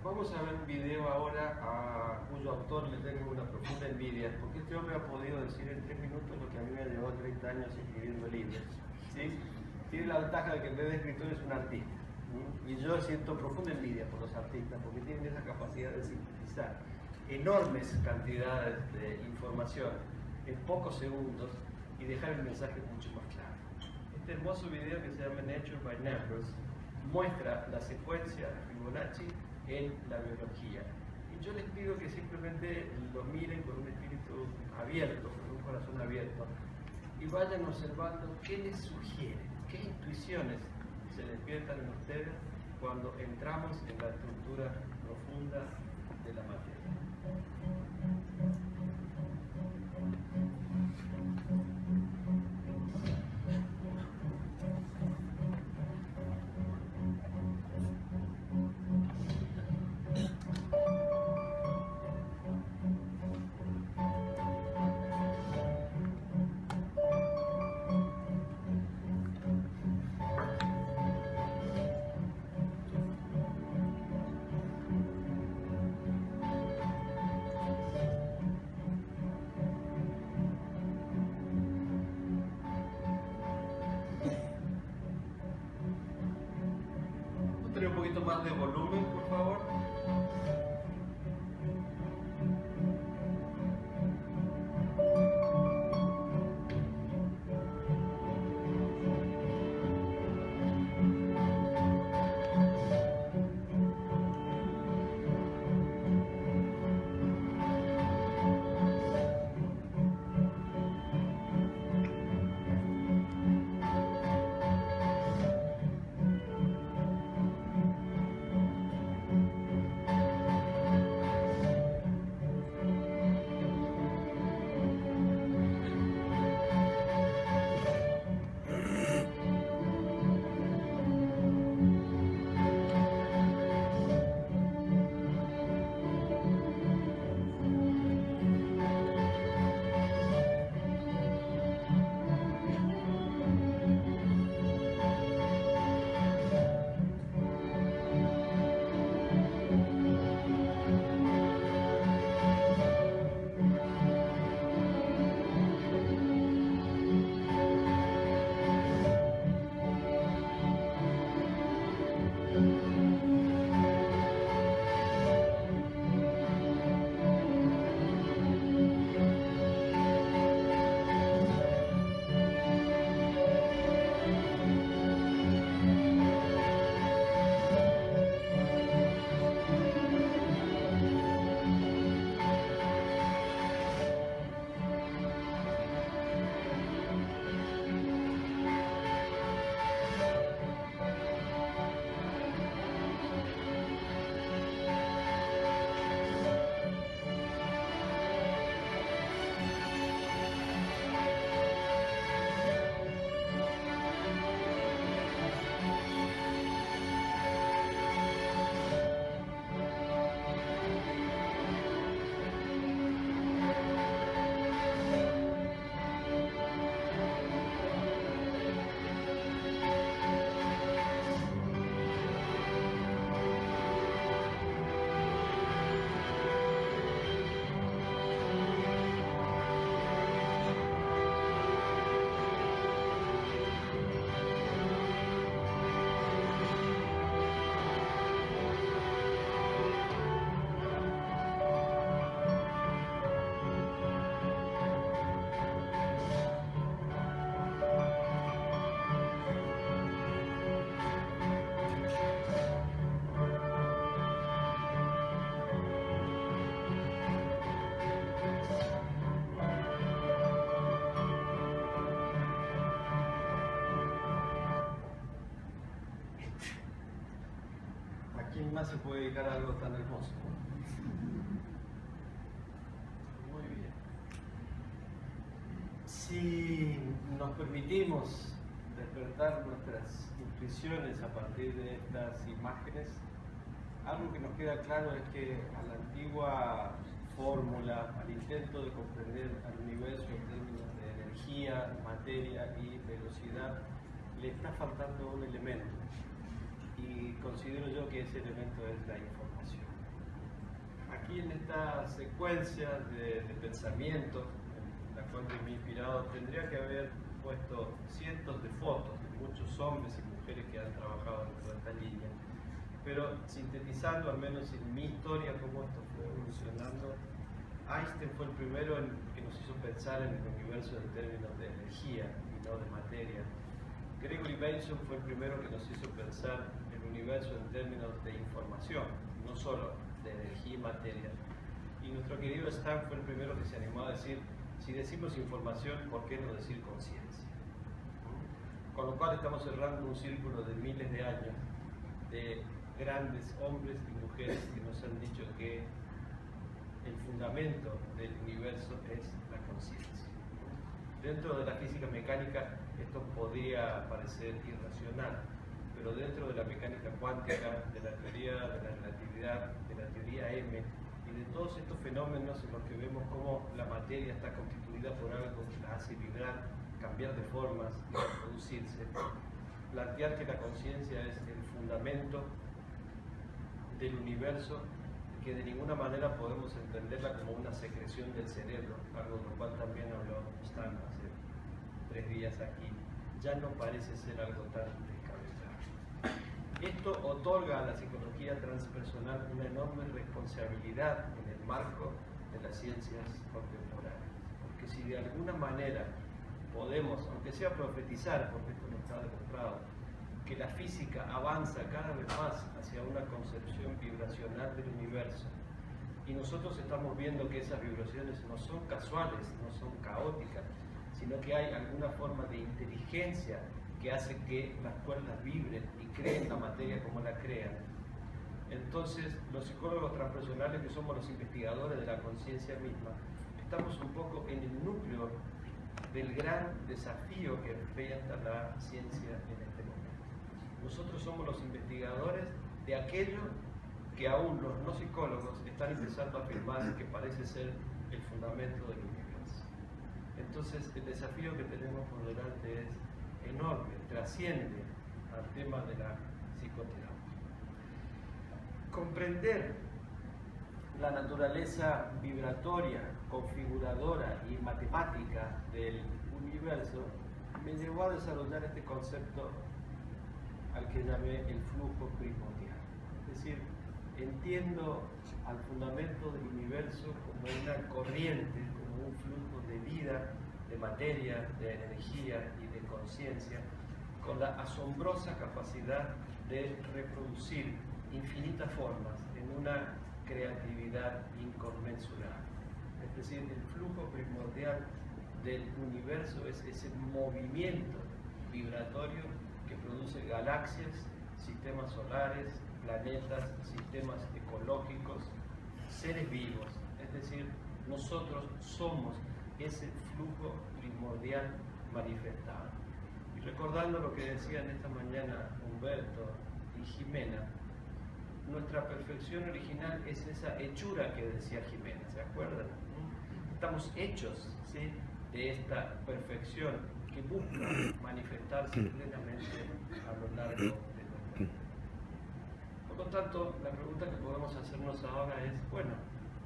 Vamos a ver un video ahora cuyo autor le tengo una profunda envidia, porque este hombre ha podido decir en 3 minutos lo que a mí me ha llevado 30 años escribiendo libros. ¿Sí? Tiene la ventaja de que en vez de escritor es un artista. Y yo siento profunda envidia por los artistas, porque tienen esa capacidad de sintetizar enormes cantidades de información en pocos segundos y dejar el mensaje mucho más claro. Este hermoso video que se llama Nature by Numbers muestra la secuencia de Fibonacci en la biología. Y yo les pido que simplemente lo miren con un espíritu abierto, con un corazón abierto, y vayan observando qué les sugiere, qué intuiciones se despiertan en ustedes cuando entramos en la estructura profunda de la materia. Un poquito más de volumen, por favor. ¿Quién más se puede dedicar a algo tan hermoso? Muy bien. Si nos permitimos interpretar nuestras intuiciones a partir de estas imágenes, algo que nos queda claro es que a la antigua fórmula, al intento de comprender al universo en términos de energía, materia y velocidad, le está faltando un elemento, y considero yo que ese elemento es la información. Aquí en esta secuencia de pensamientos, en la cual me he inspirado, tendría que haber puesto cientos de fotos de muchos hombres y mujeres que han trabajado en toda esta línea, pero sintetizando al menos en mi historia cómo esto fue evolucionando. Einstein fue el primero que nos hizo pensar en el universo en términos de energía y no de materia. Gregory Bateson fue el primero que nos hizo pensar el universo en términos de información, no solo de energía y materia. Y nuestro querido Stan fue el primero que se animó a decir, si decimos información, ¿por qué no decir conciencia? Con lo cual estamos cerrando un círculo de miles de años de grandes hombres y mujeres que nos han dicho que el fundamento del universo es la conciencia. Dentro de la física mecánica esto podría parecer irracional, pero dentro de la mecánica cuántica, de la teoría de la relatividad, de la teoría M y de todos estos fenómenos en los que vemos cómo la materia está constituida por algo que la hace vibrar, cambiar de formas y reproducirse, plantear que la conciencia es el fundamento del universo, que de ninguna manera podemos entenderla como una secreción del cerebro, algo de lo cual también habló Stan hace 3 días aquí, ya no parece ser algo tan descabellado. Esto otorga a la psicología transpersonal una enorme responsabilidad en el marco de las ciencias contemporáneas, porque si de alguna manera podemos, aunque sea profetizar, porque esto no está demostrado, que la física avanza cada vez más hacia una concepción vibracional del universo, y nosotros estamos viendo que esas vibraciones no son casuales, no son caóticas, sino que hay alguna forma de inteligencia que hace que las cuerdas vibren y creen la materia como la crean. Entonces, los psicólogos transpersonales, que somos los investigadores de la conciencia misma, estamos un poco en el núcleo del gran desafío que enfrenta la ciencia en este momento. Nosotros somos los investigadores de aquello que aún los no psicólogos están empezando a afirmar que parece ser el fundamento del universo. Entonces, el desafío que tenemos por delante es enorme, trasciende al tema de la psicoterapia. Comprender la naturaleza vibratoria, configuradora y matemática del universo me llevó a desarrollar este concepto al que llamé el flujo primordial. Es decir, entiendo al fundamento del universo como una corriente, como un flujo de vida, de materia, de energía y de conciencia, con la asombrosa capacidad de reproducir infinitas formas en una creatividad inconmensurable. Es decir, el flujo primordial del universo es ese movimiento vibratorio que produce galaxias, sistemas solares, planetas, sistemas ecológicos, seres vivos. Es decir, nosotros somos ese flujo primordial manifestado. Y recordando lo que decían esta mañana Humberto y Jimena, nuestra perfección original es esa hechura que decía Jimena, ¿se acuerdan? Estamos hechos, ¿sí?, de esta perfección que busca manifestarse plenamente a lo largo de nuestra vida. Por lo tanto, la pregunta que podemos hacernos ahora es, bueno,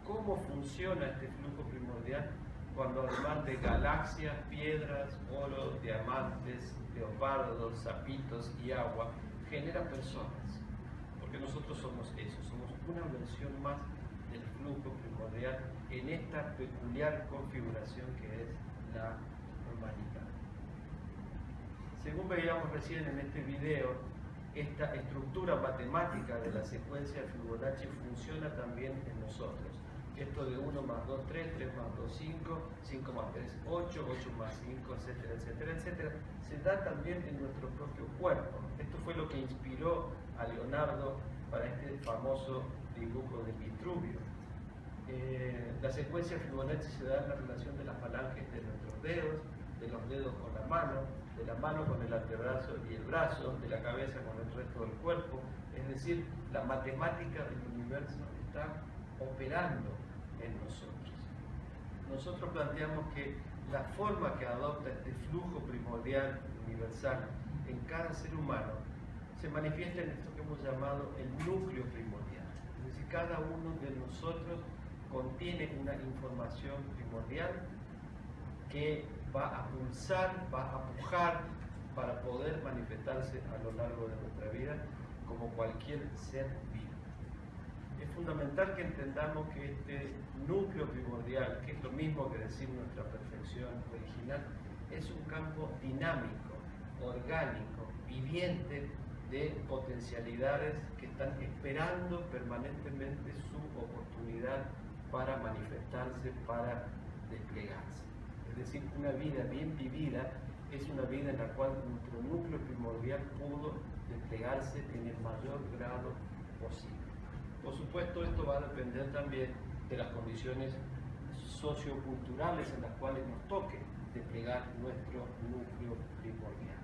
¿cómo funciona este flujo primordial cuando además de galaxias, piedras, oro, diamantes, leopardos, sapitos y agua, genera personas? Porque nosotros somos eso, somos una versión más del flujo primordial en esta peculiar configuración que es la humanidad. Según veíamos recién en este video, esta estructura matemática de la secuencia Fibonacci funciona también en nosotros. Esto de 1 más 2, 3, 3 más 2, 5, 5 más 3, 8, 8 más 5, etcétera, etcétera, etcétera, se da también en nuestro propio cuerpo. Esto fue lo que inspiró a Leonardo para este famoso dibujo de Vitruvio. La secuencia Fibonacci se da en la relación de las falanges de nuestros dedos, de los dedos con la mano, de la mano con el antebrazo y el brazo, de la cabeza con el resto del cuerpo. Es decir, la matemática del universo está operando en nosotros. Nosotros planteamos que la forma que adopta este flujo primordial universal en cada ser humano se manifiesta en esto que hemos llamado el núcleo primordial. Es decir, cada uno de nosotros contiene una información primordial que va a pulsar, va a pujar para poder manifestarse a lo largo de nuestra vida como cualquier ser vivo. Es fundamental que entendamos que este núcleo primordial, que es lo mismo que decir nuestra perfección original, es un campo dinámico, orgánico, viviente, de potencialidades que están esperando permanentemente su oportunidad para manifestarse, para desplegarse. Es decir, una vida bien vivida es una vida en la cual nuestro núcleo primordial pudo desplegarse en el mayor grado posible. Por supuesto, esto va a depender también de las condiciones socioculturales en las cuales nos toque desplegar nuestro núcleo primordial.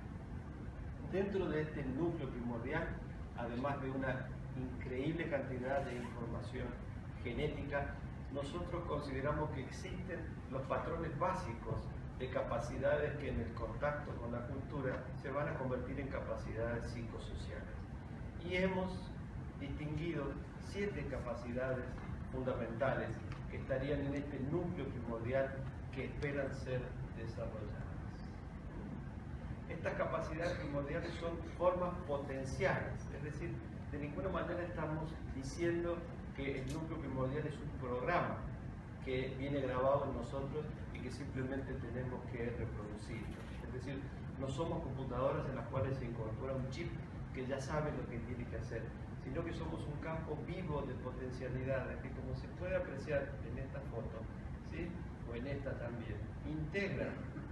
Dentro de este núcleo primordial, además de una increíble cantidad de información genética, nosotros consideramos que existen los patrones básicos de capacidades que en el contacto con la cultura se van a convertir en capacidades psicosociales. Y hemos distinguido 7 capacidades fundamentales que estarían en este núcleo primordial que esperan ser desarrolladas. Estas capacidades primordiales son formas potenciales, es decir, de ninguna manera estamos diciendo que el núcleo primordial es un programa que viene grabado en nosotros y que simplemente tenemos que reproducirlo. Es decir, no somos computadoras en las cuales se incorpora un chip que ya sabe lo que tiene que hacer, sino que somos un campo vivo de potencialidades que, como se puede apreciar en esta foto, ¿sí?, o en esta también, integra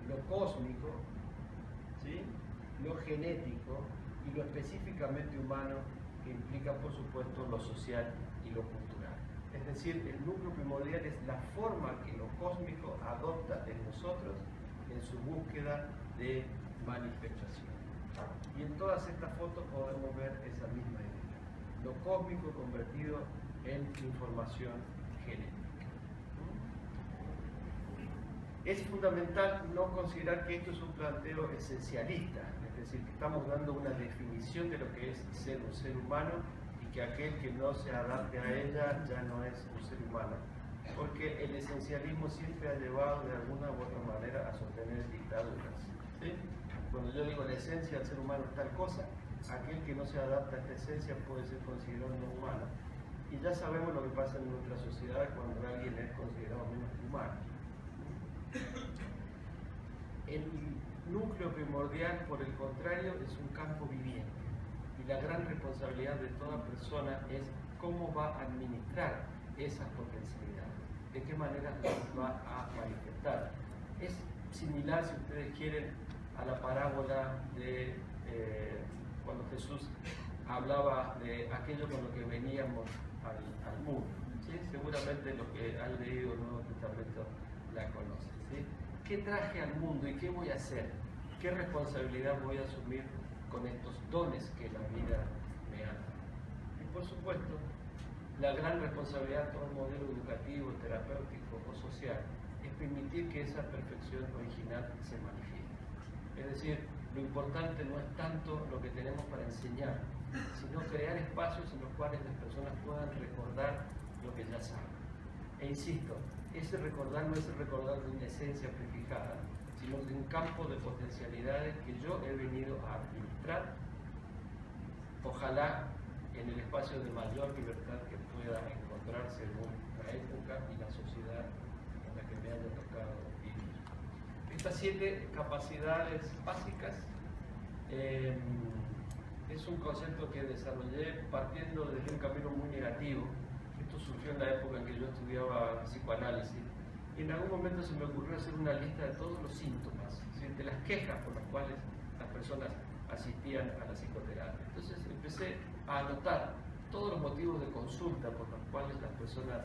lo cósmico, ¿sí?, lo genético y lo específicamente humano, que implica, por supuesto, lo social y lo cultural. Es decir, el núcleo primordial es la forma que lo cósmico adopta en nosotros en su búsqueda de manifestación. Y en todas estas fotos podemos ver esa misma idea. Lo cósmico convertido en información genética. Es fundamental no considerar que esto es un planteo esencialista, es decir, que estamos dando una definición de lo que es ser un ser humano y que aquel que no se adapte a ella ya no es un ser humano, porque el esencialismo siempre ha llevado de alguna u otra manera a sostener dictaduras, ¿sí? Cuando yo digo la esencia del ser humano es tal cosa, aquel que no se adapta a esta esencia puede ser considerado no humano. Y ya sabemos lo que pasa en nuestra sociedad cuando alguien es considerado menos humano. El núcleo primordial, por el contrario, es un campo viviente. Y la gran responsabilidad de toda persona es cómo va a administrar esas potencialidades, de qué manera las va a manifestar. Es similar, si ustedes quieren, a la parábola de cuando Jesús hablaba de aquello con lo que veníamos al mundo. ¿Sí? Seguramente los que han leído el Nuevo Testamento la conocen. ¿Sí? ¿Qué traje al mundo y qué voy a hacer? ¿Qué responsabilidad voy a asumir con estos dones que la vida me ha dado? Y por supuesto, la gran responsabilidad de todo modelo educativo, terapéutico o social es permitir que esa perfección original se manifieste. Es decir, lo importante no es tanto lo que tenemos para enseñar, sino crear espacios en los cuales las personas puedan recordar lo que ya saben. E insisto, ese recordar no es el recordar de una esencia prefijada, sino de un campo de potencialidades que yo he venido a administrar, ojalá en el espacio de mayor libertad que pueda encontrar según la época y la sociedad en la que me haya tocado vivir. Estas 7 capacidades básicas es un concepto que desarrollé partiendo desde un camino muy negativo. Esto surgió en la época en que yo estudiaba psicoanálisis y en algún momento se me ocurrió hacer una lista de todos los síntomas, ¿sí?, de las quejas por las cuales las personas asistían a la psicoterapia. Entonces empecé a anotar todos los motivos de consulta por los cuales las personas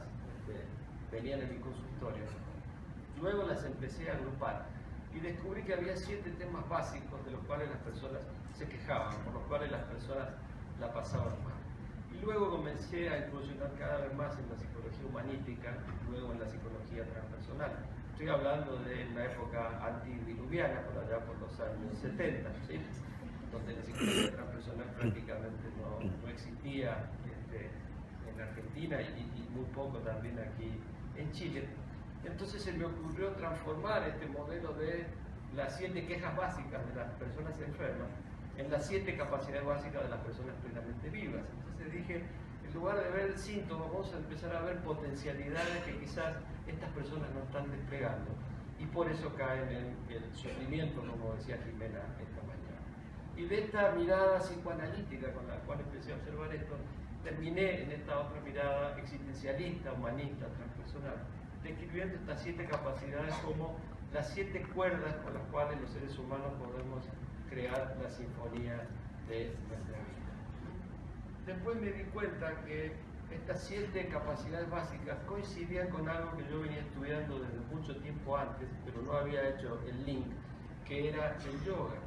venían a mi consultorio. Luego las empecé a agrupar y descubrí que había 7 temas básicos de los cuales las personas se quejaban, por los cuales las personas la pasaban mal. Y luego comencé a incursionar cada vez más en la psicología humanística, luego en la psicología transpersonal. Estoy hablando de una época antidiluviana, por allá por los años 70, ¿sí? Donde la psicología transpersonal prácticamente no existía en Argentina y muy poco también aquí en Chile. Entonces se me ocurrió transformar este modelo de las 7 quejas básicas de las personas enfermas en las 7 capacidades básicas de las personas plenamente vivas. Entonces dije, en lugar de ver síntomas, vamos a empezar a ver potencialidades que quizás estas personas no están desplegando y por eso caen en el sufrimiento, como decía Jimena esta mañana. Y de esta mirada psicoanalítica con la cual empecé a observar esto, terminé en esta otra mirada existencialista, humanista, transpersonal, describiendo estas 7 capacidades como las 7 cuerdas con las cuales los seres humanos podemos crear la sinfonía de nuestra vida. Después me di cuenta que estas 7 capacidades básicas coincidían con algo que yo venía estudiando desde mucho tiempo antes, pero no había hecho el link, que era el yoga.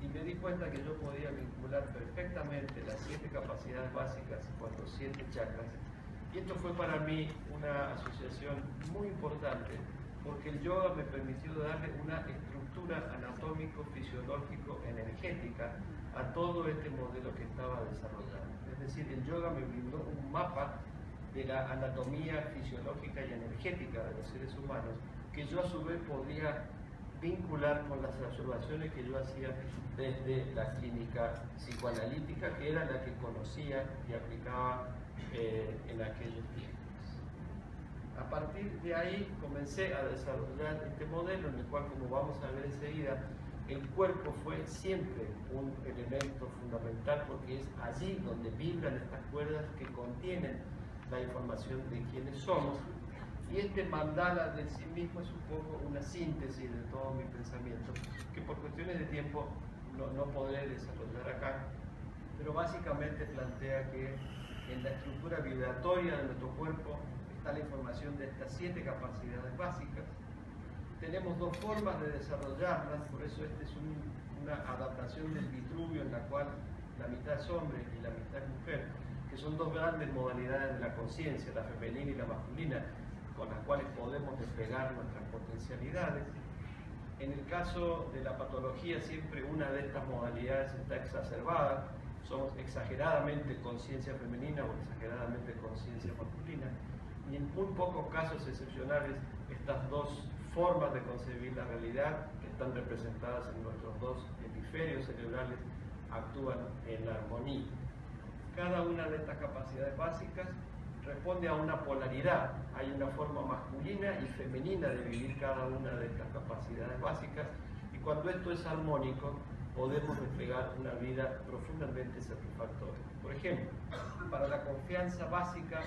Y me di cuenta que yo podía vincular perfectamente las 7 capacidades básicas con los 7 chakras. Y esto fue para mí una asociación muy importante, porque el yoga me permitió darle una estructura anatómico, fisiológico, energética a todo este modelo que estaba desarrollando. Es decir, el yoga me brindó un mapa de la anatomía fisiológica y energética de los seres humanos, que yo a su vez podía vincular con las observaciones que yo hacía desde la clínica psicoanalítica, que era la que conocía y aplicaba en aquellos tiempos. A partir de ahí comencé a desarrollar este modelo en el cual, como vamos a ver enseguida, el cuerpo fue siempre un elemento fundamental porque es allí donde vibran estas cuerdas que contienen la información de quiénes somos. Y este mandala de sí mismo es un poco una síntesis de todo mi pensamiento, que por cuestiones de tiempo no podré desarrollar acá, pero básicamente plantea que en la estructura vibratoria de nuestro cuerpo está la información de estas 7 capacidades básicas. Tenemos 2 formas de desarrollarlas, por eso esta es una adaptación del Vitruvio en la cual la mitad es hombre y la mitad es mujer, que son 2 grandes modalidades de la conciencia, la femenina y la masculina, con las cuales podemos despegar nuestras potencialidades. En el caso de la patología, siempre una de estas modalidades está exacerbada. Somos exageradamente conciencia femenina o exageradamente conciencia masculina. Y en muy pocos casos excepcionales, estas 2 formas de concebir la realidad, que están representadas en nuestros 2 hemisferios cerebrales, actúan en armonía. Cada una de estas capacidades básicas responde a una polaridad. Hay una forma masculina y femenina de vivir cada una de estas capacidades básicas, y cuando esto es armónico podemos desplegar una vida profundamente satisfactoria. Por ejemplo, para la confianza básica,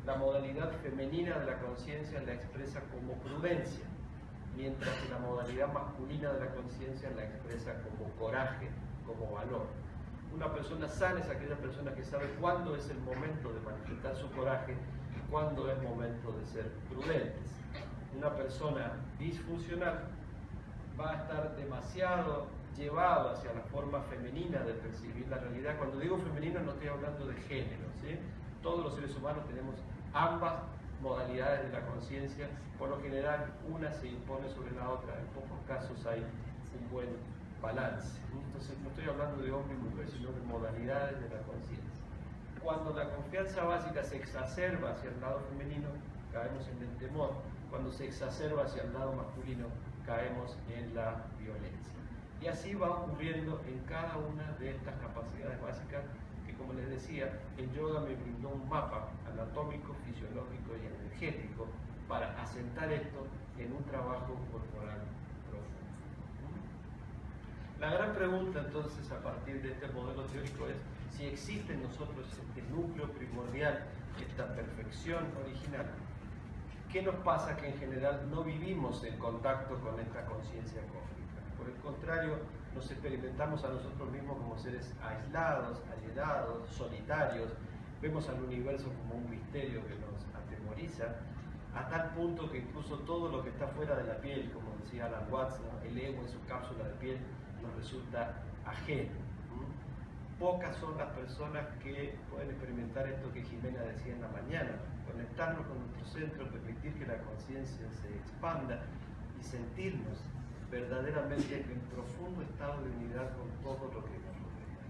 la modalidad femenina de la conciencia la expresa como prudencia, mientras que la modalidad masculina de la conciencia la expresa como coraje, como valor. Una persona sana es aquella persona que sabe cuándo es el momento de manifestar su coraje y cuándo es momento de ser prudentes. Una persona disfuncional va a estar demasiado llevado hacia la forma femenina de percibir la realidad. Cuando digo femenino no estoy hablando de género, ¿sí? Todos los seres humanos tenemos ambas modalidades de la conciencia. Por lo general una se impone sobre la otra, en pocos casos hay un buen balance. Entonces no estoy hablando de hombre y mujer, sino de modalidades de la conciencia. Cuando la confianza básica se exacerba hacia el lado femenino, caemos en el temor. Cuando se exacerba hacia el lado masculino, caemos en la violencia. Y así va ocurriendo en cada una de estas capacidades básicas que, como les decía, el yoga me brindó un mapa anatómico, fisiológico y energético para asentar esto en un trabajo corporal profundo. La gran pregunta entonces a partir de este modelo teórico es si existe en nosotros este núcleo primordial, esta perfección original. ¿Qué nos pasa que en general no vivimos en contacto con esta conciencia cósmica? Por el contrario, nos experimentamos a nosotros mismos como seres aislados, alienados, solitarios. Vemos al universo como un misterio que nos atemoriza a tal punto que incluso todo lo que está fuera de la piel, como decía Alan Watts, ¿no? El ego en su cápsula de piel nos resulta ajeno. Pocas son las personas que pueden experimentar esto que Jimena decía en la mañana, conectarnos con nuestro centro, permitir que la conciencia se expanda y sentirnos verdaderamente en profundo estado de unidad con todo lo que nos rodea.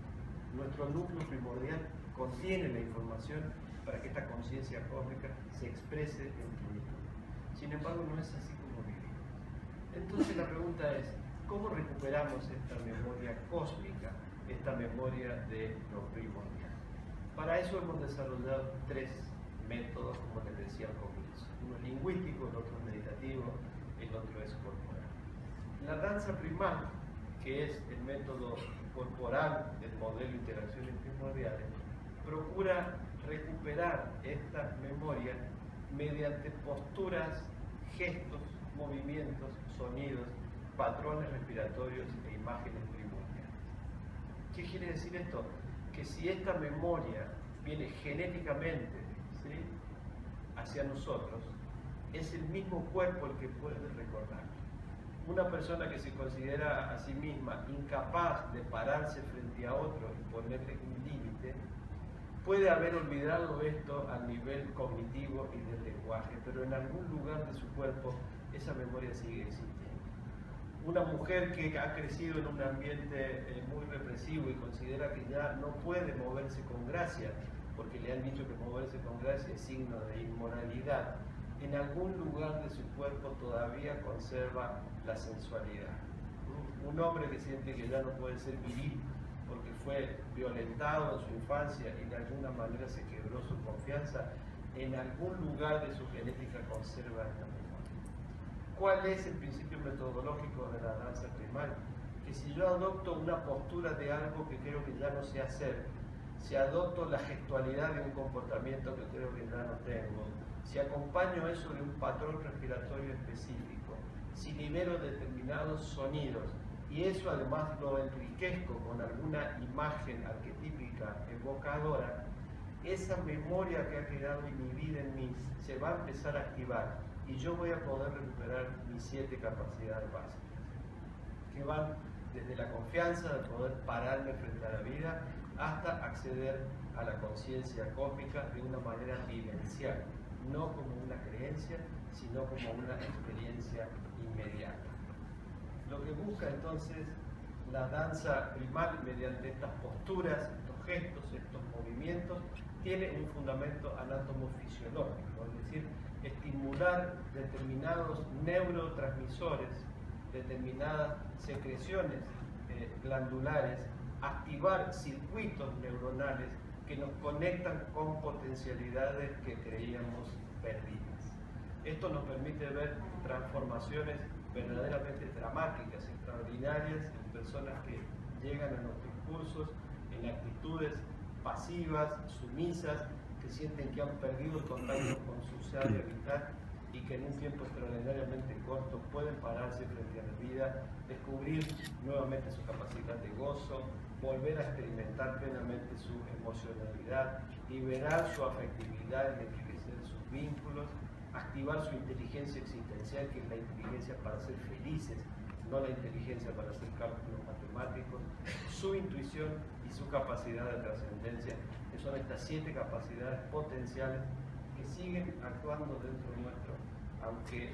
Nuestro núcleo primordial contiene la información para que esta conciencia cósmica se exprese en plenitud. Sin embargo, no es así como vivimos. Entonces la pregunta es, ¿cómo recuperamos esta memoria cósmica, esta memoria de lo primordial? Para eso hemos desarrollado 3 métodos, como les decía al comienzo. Uno es lingüístico, el otro es meditativo, el otro es corporal. La danza primal, que es el método corporal del modelo de interacciones primordiales, procura recuperar esta memoria mediante posturas, gestos, movimientos, sonidos, patrones respiratorios e imágenes primordiales. ¿Qué quiere decir esto? Que si esta memoria viene genéticamente, ¿sí?, hacia nosotros, es el mismo cuerpo el que puede recordar. Una persona que se considera a sí misma incapaz de pararse frente a otro y ponerle un límite, puede haber olvidado esto a nivel cognitivo y del lenguaje, pero en algún lugar de su cuerpo esa memoria sigue existiendo. Una mujer que ha crecido en un ambiente muy represivo y considera que ya no puede moverse con gracia, porque le han dicho que moverse con gracia es signo de inmoralidad, en algún lugar de su cuerpo todavía conserva la sensualidad. Un hombre que siente que ya no puede ser viril porque fue violentado en su infancia y de alguna manera se quebró su confianza, en algún lugar de su genética conserva esta memoria. ¿Cuál es el principio metodológico de la danza primal? Que si yo adopto una postura de algo que creo que ya no sé hacer, si adopto la gestualidad de un comportamiento que creo que ya no tengo, si acompaño eso de un patrón respiratorio específico, si libero determinados sonidos y eso además lo enriquezco con alguna imagen arquetípica evocadora, esa memoria que ha quedado inhibida en mí se va a empezar a activar y yo voy a poder recuperar mis 7 capacidades básicas, que van desde la confianza de poder pararme frente a la vida hasta acceder a la conciencia cósmica de una manera vivencial, no como una creencia, sino como una experiencia inmediata. Lo que busca entonces la danza primal mediante estas posturas, estos gestos, estos movimientos, tiene un fundamento anatomofisiológico, es decir, estimular determinados neurotransmisores, determinadas secreciones glandulares, activar circuitos neuronales que nos conectan con potencialidades que creíamos perdidas. Esto nos permite ver transformaciones verdaderamente dramáticas, extraordinarias en personas que llegan a nuestros cursos en actitudes pasivas, sumisas, que sienten que han perdido el contacto con su ser vital y que en un tiempo extraordinariamente corto pueden pararse frente a la vida, descubrir nuevamente su capacidad de gozo, volver a experimentar plenamente su emocionalidad, liberar su afectividad y enriquecer sus vínculos, activar su inteligencia existencial, que es la inteligencia para ser felices, no la inteligencia para hacer cálculos matemáticos, su intuición y su capacidad de trascendencia, que son estas 7 capacidades potenciales que siguen actuando dentro nuestro, aunque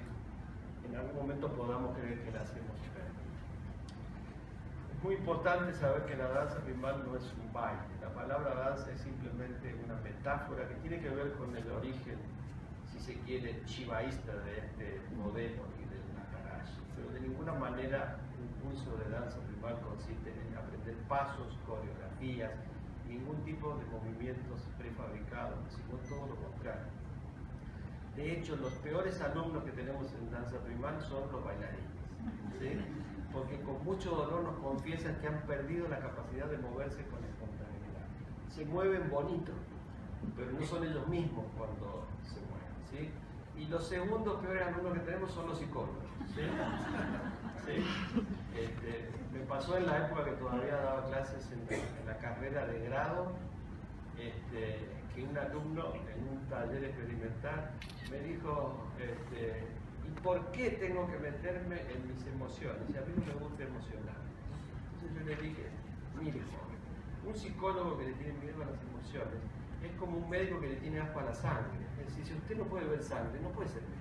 en algún momento podamos creer que las hemos perdido. Es muy importante saber que la danza primal no es un baile. La palabra danza es simplemente una metáfora que tiene que ver con el origen, si se quiere, shivaísta de este modelo y del Nakarashi. Pero de ninguna manera un curso de danza primal consiste en aprender pasos, coreografías, ningún tipo de movimientos prefabricados, sino todo lo contrario. De hecho, los peores alumnos que tenemos en danza primal son los bailarines, ¿sí? Porque con mucho dolor nos confiesan que han perdido la capacidad de moverse con espontaneidad. Se mueven bonito, pero no son ellos mismos cuando se mueven, ¿sí? Y los segundos peores alumnos que tenemos son los psicólogos, ¿sí? ¿Sí? Me pasó en la época que todavía daba clases en la carrera de grado, que un alumno en un taller experimental me dijo, ¿y por qué tengo que meterme en mis emociones? Y a mí no me gusta emocionar. Entonces yo le dije, mire, joven, un psicólogo que le tiene miedo a las emociones es como un médico que le tiene asco a la sangre. Es decir, si usted no puede ver sangre, no puede ser médico.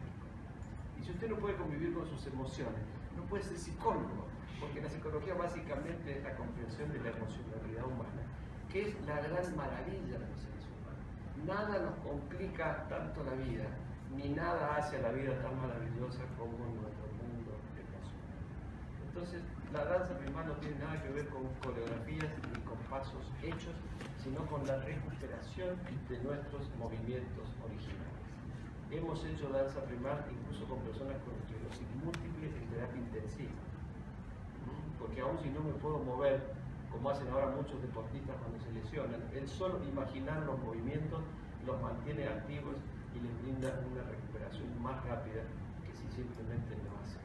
Y si usted no puede convivir con sus emociones, no puede ser psicólogo. Porque la psicología básicamente es la comprensión de la emocionalidad humana, que es la gran maravilla de los seres humanos. Nada nos complica tanto la vida, ni nada hace a la vida tan maravillosa como nuestro mundo emocional. Entonces, la danza primal no tiene nada que ver con coreografías ni con pasos hechos, sino con la recuperación de nuestros movimientos originales. Hemos hecho danza primal incluso con personas con esclerosis múltiple en terapia intensiva. Porque aún si no me puedo mover, como hacen ahora muchos deportistas cuando se lesionan, el solo imaginar los movimientos los mantiene activos y les brinda una recuperación más rápida que si simplemente no hacen.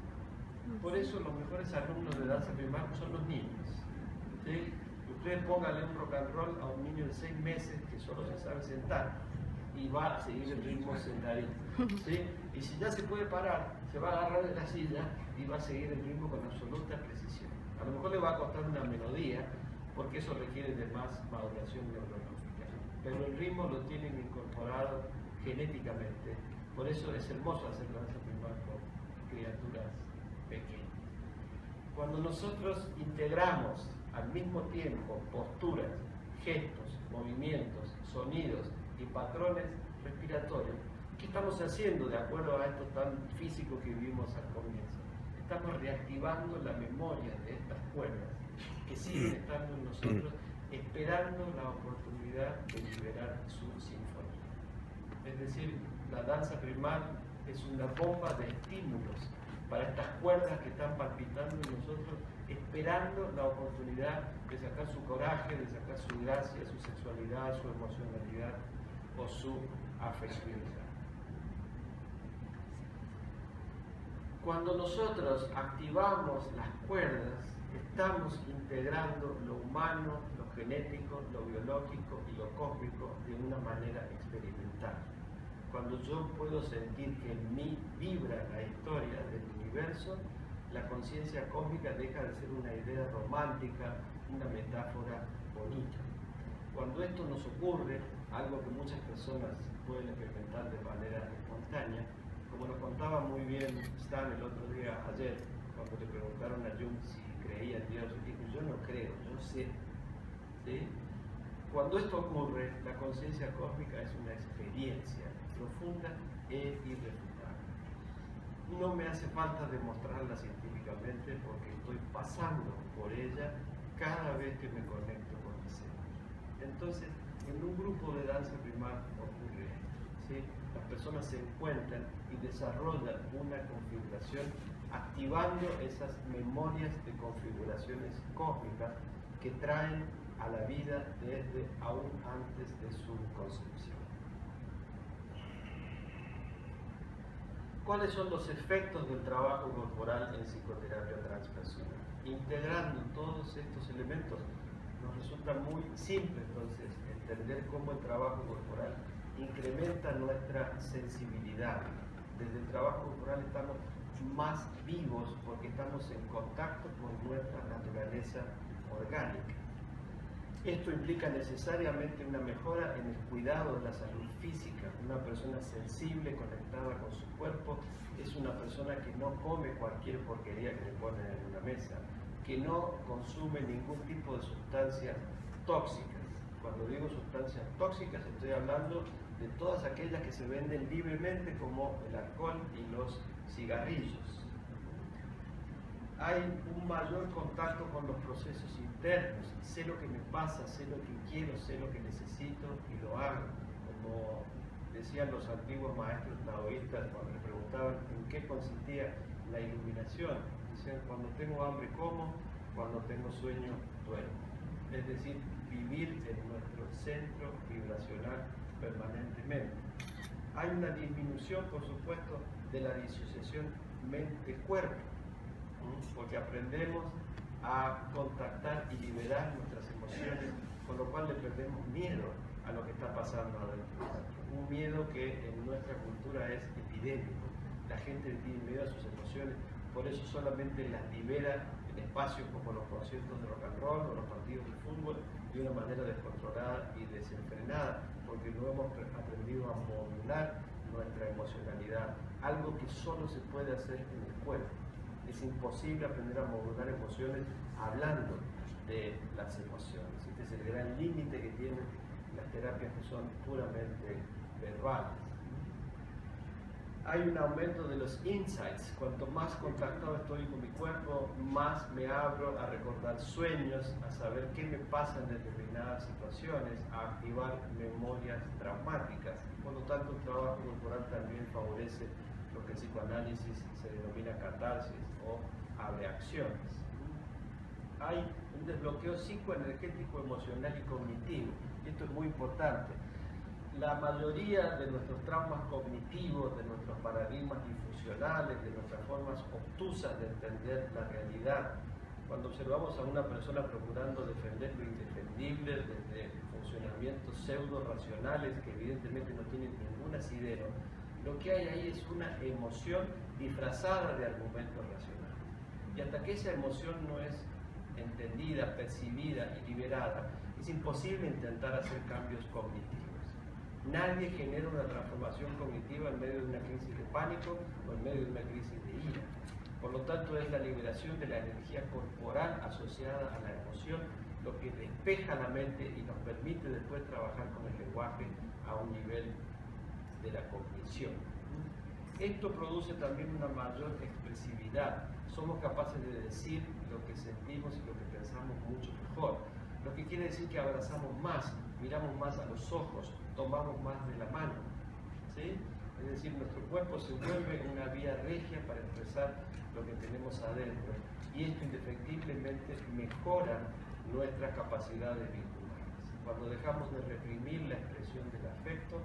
Por eso los mejores alumnos de danza primal son los niños. ¿Sí? Ustedes pónganle un rock and roll a un niño de 6 meses que solo se sabe sentar y va a seguir el ritmo sentadito. ¿Sí? Y si ya se puede parar, se va a agarrar de la silla y va a seguir el ritmo con absoluta precisión. A lo mejor le va a costar una melodía, porque eso requiere de más maduración neurológica. Pero el ritmo lo tienen incorporado genéticamente. Por eso es hermoso hacer danza primal con criaturas pequeñas. Cuando nosotros integramos al mismo tiempo posturas, gestos, movimientos, sonidos y patrones respiratorios, ¿qué estamos haciendo de acuerdo a esto tan físico que vimos al comienzo? Estamos reactivando la memoria de estas cuerdas que siguen estando en nosotros, esperando la oportunidad de liberar su sinfonía. Es decir, la danza primal es una bomba de estímulos para estas cuerdas que están palpitando en nosotros, esperando la oportunidad de sacar su coraje, de sacar su gracia, su sexualidad, su emocionalidad o su afectividad. Cuando nosotros activamos las cuerdas, estamos integrando lo humano, lo genético, lo biológico y lo cósmico de una manera experimental. Cuando yo puedo sentir que en mí vibra la historia del universo, la conciencia cósmica deja de ser una idea romántica, una metáfora bonita. Cuando esto nos ocurre, algo que muchas personas pueden experimentar de manera espontánea, como nos contaba muy bien Stan el otro día, ayer, cuando le preguntaron a Jung si creía en Dios, y dijo, yo no creo, yo sé. ¿Sí? Cuando esto ocurre, la conciencia cósmica es una experiencia profunda e irrefutable. No me hace falta demostrarla científicamente porque estoy pasando por ella cada vez que me conecto con mi ser. Entonces, en un grupo de danza primal ocurre esto. ¿Sí? Las personas se encuentran y desarrollan una configuración activando esas memorias de configuraciones cósmicas que traen a la vida desde aún antes de su concepción. ¿Cuáles son los efectos del trabajo corporal en psicoterapia transpersonal? Integrando todos estos elementos nos resulta muy simple entonces entender cómo el trabajo corporal incrementa nuestra sensibilidad. Desde el trabajo corporal estamos más vivos porque estamos en contacto con nuestra naturaleza orgánica. Esto implica necesariamente una mejora en el cuidado de la salud física. Una persona sensible, conectada con su cuerpo, es una persona que no come cualquier porquería que le ponen en una mesa, que no consume ningún tipo de sustancias tóxicas. Cuando digo sustancias tóxicas, estoy hablando de todas aquellas que se venden libremente, como el alcohol y los cigarrillos. Hay un mayor contacto con los procesos internos. Sé lo que me pasa, sé lo que quiero, sé lo que necesito y lo hago. Como decían los antiguos maestros taoístas cuando le preguntaban en qué consistía la iluminación. Decían, cuando tengo hambre como, cuando tengo sueño duermo. Es decir, vivir en nuestro centro vibracional permanentemente. Hay una disminución, por supuesto, de la disociación mente-cuerpo, porque aprendemos a contactar y liberar nuestras emociones con lo cual le perdemos miedo a lo que está pasando adentro. Un miedo que en nuestra cultura es epidémico. La gente tiene miedo a sus emociones, por eso solamente las libera en espacios como los conciertos de rock and roll o los partidos de fútbol de una manera descontrolada y desenfrenada, porque no hemos aprendido a modular nuestra emocionalidad, algo que solo se puede hacer en el cuerpo. Es imposible aprender a modular emociones hablando de las emociones. Este es el gran límite que tienen las terapias que son puramente verbales. Hay un aumento de los insights. Cuanto más contactado estoy con mi cuerpo, más me abro a recordar sueños, a saber qué me pasa en determinadas situaciones, a activar memorias traumáticas. Por lo tanto, el trabajo corporal también favorece lo que en psicoanálisis se denomina catarsis o abreacciones. Hay un desbloqueo psicoenergético, emocional y cognitivo. Y esto es muy importante. La mayoría de nuestros traumas cognitivos, de nuestros paradigmas disfuncionales, de nuestras formas obtusas de entender la realidad, cuando observamos a una persona procurando defender lo indefendible desde funcionamientos pseudo-racionales que evidentemente no tienen ningún asidero, lo que hay ahí es una emoción disfrazada de argumentos racionales. Y hasta que esa emoción no es entendida, percibida y liberada, es imposible intentar hacer cambios cognitivos. Nadie genera una transformación cognitiva en medio de una crisis de pánico o en medio de una crisis de ira. Por lo tanto, es la liberación de la energía corporal asociada a la emoción lo que despeja la mente y nos permite después trabajar con el lenguaje a un nivel de la cognición. Esto produce también una mayor expresividad. Somos capaces de decir lo que sentimos y lo que pensamos mucho mejor. Lo que quiere decir que abrazamos más, miramos más a los ojos, tomamos más de la mano. ¿Sí? Es decir, nuestro cuerpo se vuelve una vía regia para expresar lo que tenemos adentro. Y esto indefectiblemente mejora nuestra capacidad de vincularnos. Cuando dejamos de reprimir la expresión del afecto,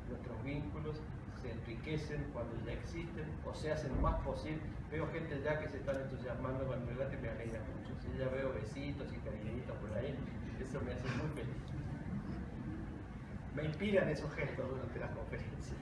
nuestros vínculos se enriquecen cuando ya existen o se hacen más posibles. Veo gente ya que se están entusiasmando con el relato y me alegra mucho. Si ya veo besitos y cariñitos por ahí, eso me hace muy feliz. Me inspiran esos gestos durante las conferencias.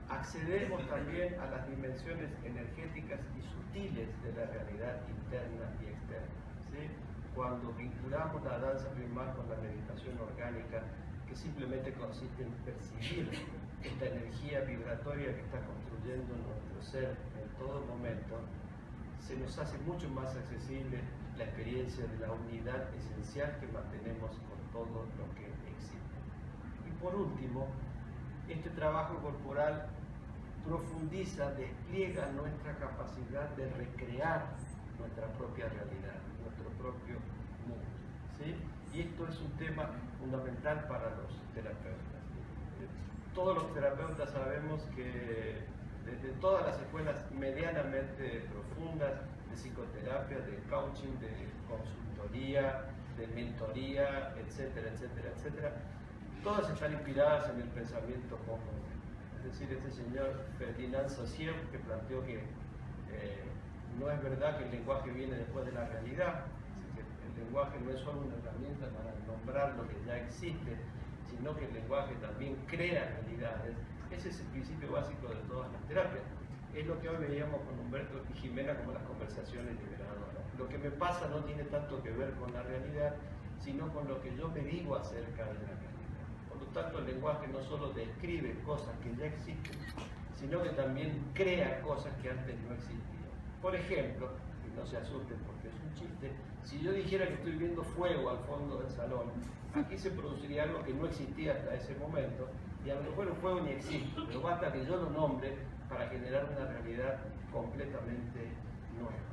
Accedemos también a las dimensiones energéticas y sutiles de la realidad interna y externa. ¿Sí? Cuando vinculamos la danza primal con la meditación orgánica, que simplemente consiste en percibir esta energía vibratoria que está construyendo nuestro ser en todo momento, se nos hace mucho más accesible la experiencia de la unidad esencial que mantenemos con todo lo que existe. Y por último, este trabajo corporal profundiza, despliega nuestra capacidad de recrear nuestra propia realidad, nuestro propio mundo. ¿Sí? Y esto es un tema fundamental para los terapeutas. Todos los terapeutas sabemos que desde todas las escuelas medianamente profundas de psicoterapia, de coaching, de consultoría, de mentoría, etcétera, etcétera, etcétera, todas están inspiradas en el pensamiento común. Es decir, este señor Ferdinand Saussure, que planteó que no es verdad que el lenguaje viene después de la realidad, que el lenguaje no es solo una herramienta para nombrar lo que ya existe, sino que el lenguaje también crea realidades. Ese es el principio básico de todas las terapias. Es lo que hoy veíamos con Humberto y Jimena como las conversaciones liberadoras. Lo que me pasa no tiene tanto que ver con la realidad, sino con lo que yo me digo acerca de la realidad. Por lo tanto, el lenguaje no solo describe cosas que ya existen, sino que también crea cosas que antes no existían. Por ejemplo, y no se asusten porque es un chiste, si yo dijera que estoy viendo fuego al fondo del salón, aquí se produciría algo que no existía hasta ese momento, y a lo mejor el fuego ni existe, pero basta que yo lo nombre para generar una realidad completamente nueva.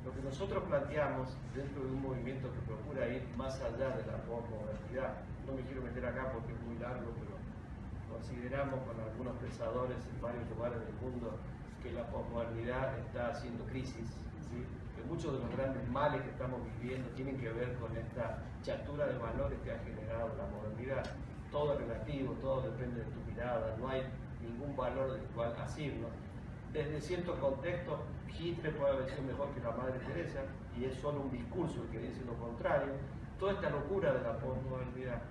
Lo que nosotros planteamos dentro de un movimiento que procura ir más allá de la posmodernidad, no me quiero meter acá porque es muy largo, pero consideramos con algunos pensadores en varios lugares del mundo que la posmodernidad está haciendo crisis, ¿sí? Que muchos de los grandes males que estamos viviendo tienen que ver con esta chatura de valores que ha generado la modernidad. Todo es relativo, todo depende de tu mirada, no hay ningún valor del cual asirnos. Desde cierto contexto, Hitler puede haber sido mejor que la Madre Teresa, y es solo un discurso el que dice lo contrario. Toda esta locura de la posmodernidad,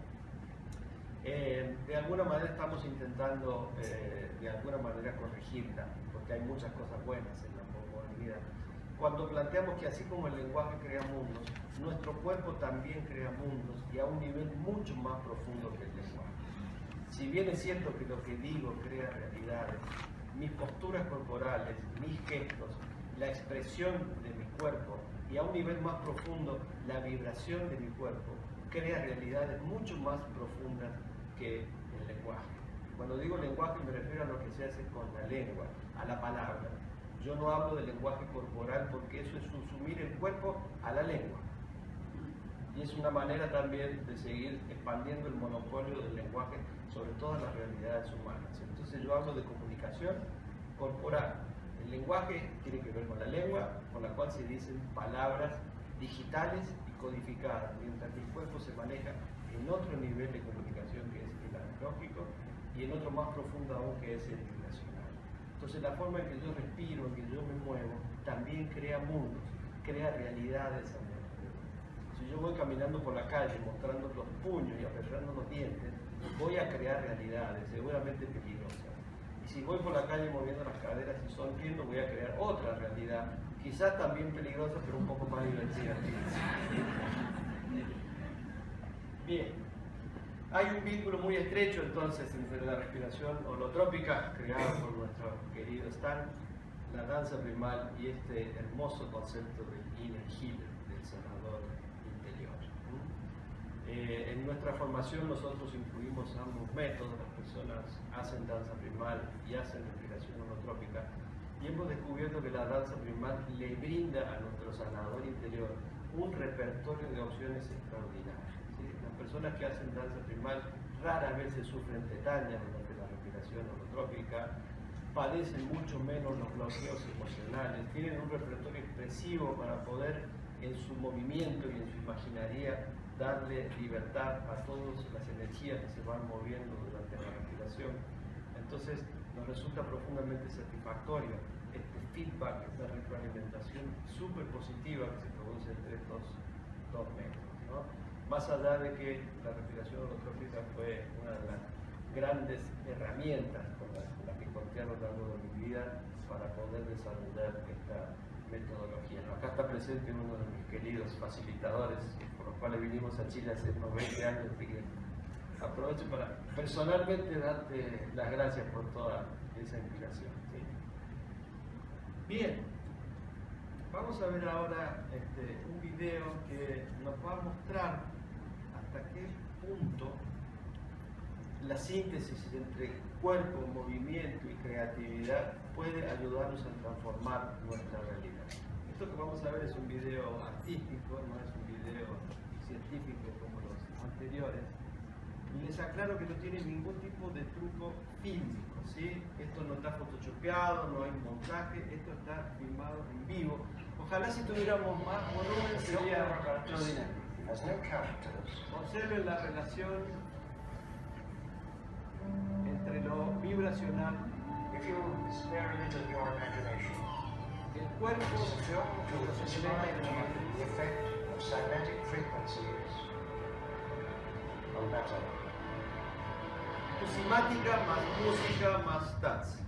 de alguna manera estamos intentando de alguna manera corregirla, porque hay muchas cosas buenas en la posmodernidad. Cuando planteamos que así como el lenguaje crea mundos, nuestro cuerpo también crea mundos, y a un nivel mucho más profundo que el lenguaje. Si bien es cierto que lo que digo crea realidades, mis posturas corporales, mis gestos, la expresión de mi cuerpo y a un nivel más profundo la vibración de mi cuerpo crea realidades mucho más profundas que el lenguaje. Cuando digo lenguaje me refiero a lo que se hace con la lengua, a la palabra. Yo no hablo de lenguaje corporal porque eso es subsumir el cuerpo a la lengua. Y es una manera también de seguir expandiendo el monopolio del lenguaje sobre todas las realidades humanas. Entonces yo hablo de comunicación corporal. El lenguaje tiene que ver con la lengua, con la cual se dicen palabras digitales y codificadas, mientras que el cuerpo se maneja en otro nivel de comunicación que es el analógico y en otro más profundo aún que es el vibracional. Entonces la forma en que yo respiro, en que yo me muevo, también crea mundos, crea realidades a mi alrededor. Si yo voy caminando por la calle mostrando los puños y apretando los dientes, voy a crear realidades, seguramente peligrosas. Y si voy por la calle moviendo las caderas y sonriendo, voy a crear otra realidad, quizás también peligrosa, pero un poco más divertida. Bien, hay un vínculo muy estrecho entonces entre la respiración holotrópica, creada por nuestro querido Stan, la danza primal y este hermoso concepto del inner healer, del sanador interior. En nuestra formación nosotros incluimos ambos métodos, las personas hacen danza primal y hacen respiración holotrópica, y hemos descubierto que la danza primal le brinda a nuestro sanador interior un repertorio de opciones extraordinarias. ¿Sí? Las personas que hacen danza primal raras veces sufren tetañas durante la respiración holotrópica, padecen mucho menos los bloqueos emocionales, tienen un repertorio expresivo para poder en su movimiento y en su imaginaría darle libertad a todas las energías que se van moviendo durante la respiración. Entonces nos resulta profundamente satisfactorio este feedback, esta retroalimentación súper positiva que se produce entre estos dos métodos, ¿no? Más allá de que la respiración holotrópica fue una de las grandes herramientas con las que conté a lo largo de mi vida para poder desarrollar esta metodología. Acá está presente uno de mis queridos facilitadores, por los cuales vinimos a Chile hace unos 20 años, así que aprovecho para personalmente darte las gracias por toda esa inspiración. ¿Sí? Bien, vamos a ver ahora un video que nos va a mostrar hasta qué punto la síntesis entre cuerpo, movimiento y creatividad puede ayudarnos a transformar nuestra realidad. Esto que vamos a ver es un video artístico, no es un video científico como los anteriores. Y les aclaro que no tiene ningún tipo de truco fílmico, ¿sí? Esto no está photoshopeado, no hay montaje, esto está filmado en vivo. Ojalá si tuviéramos más volumen sería extraordinario. Observen la relación entre lo vibracional, el cuerpo y los elementos de la materia. Simática más música más danza.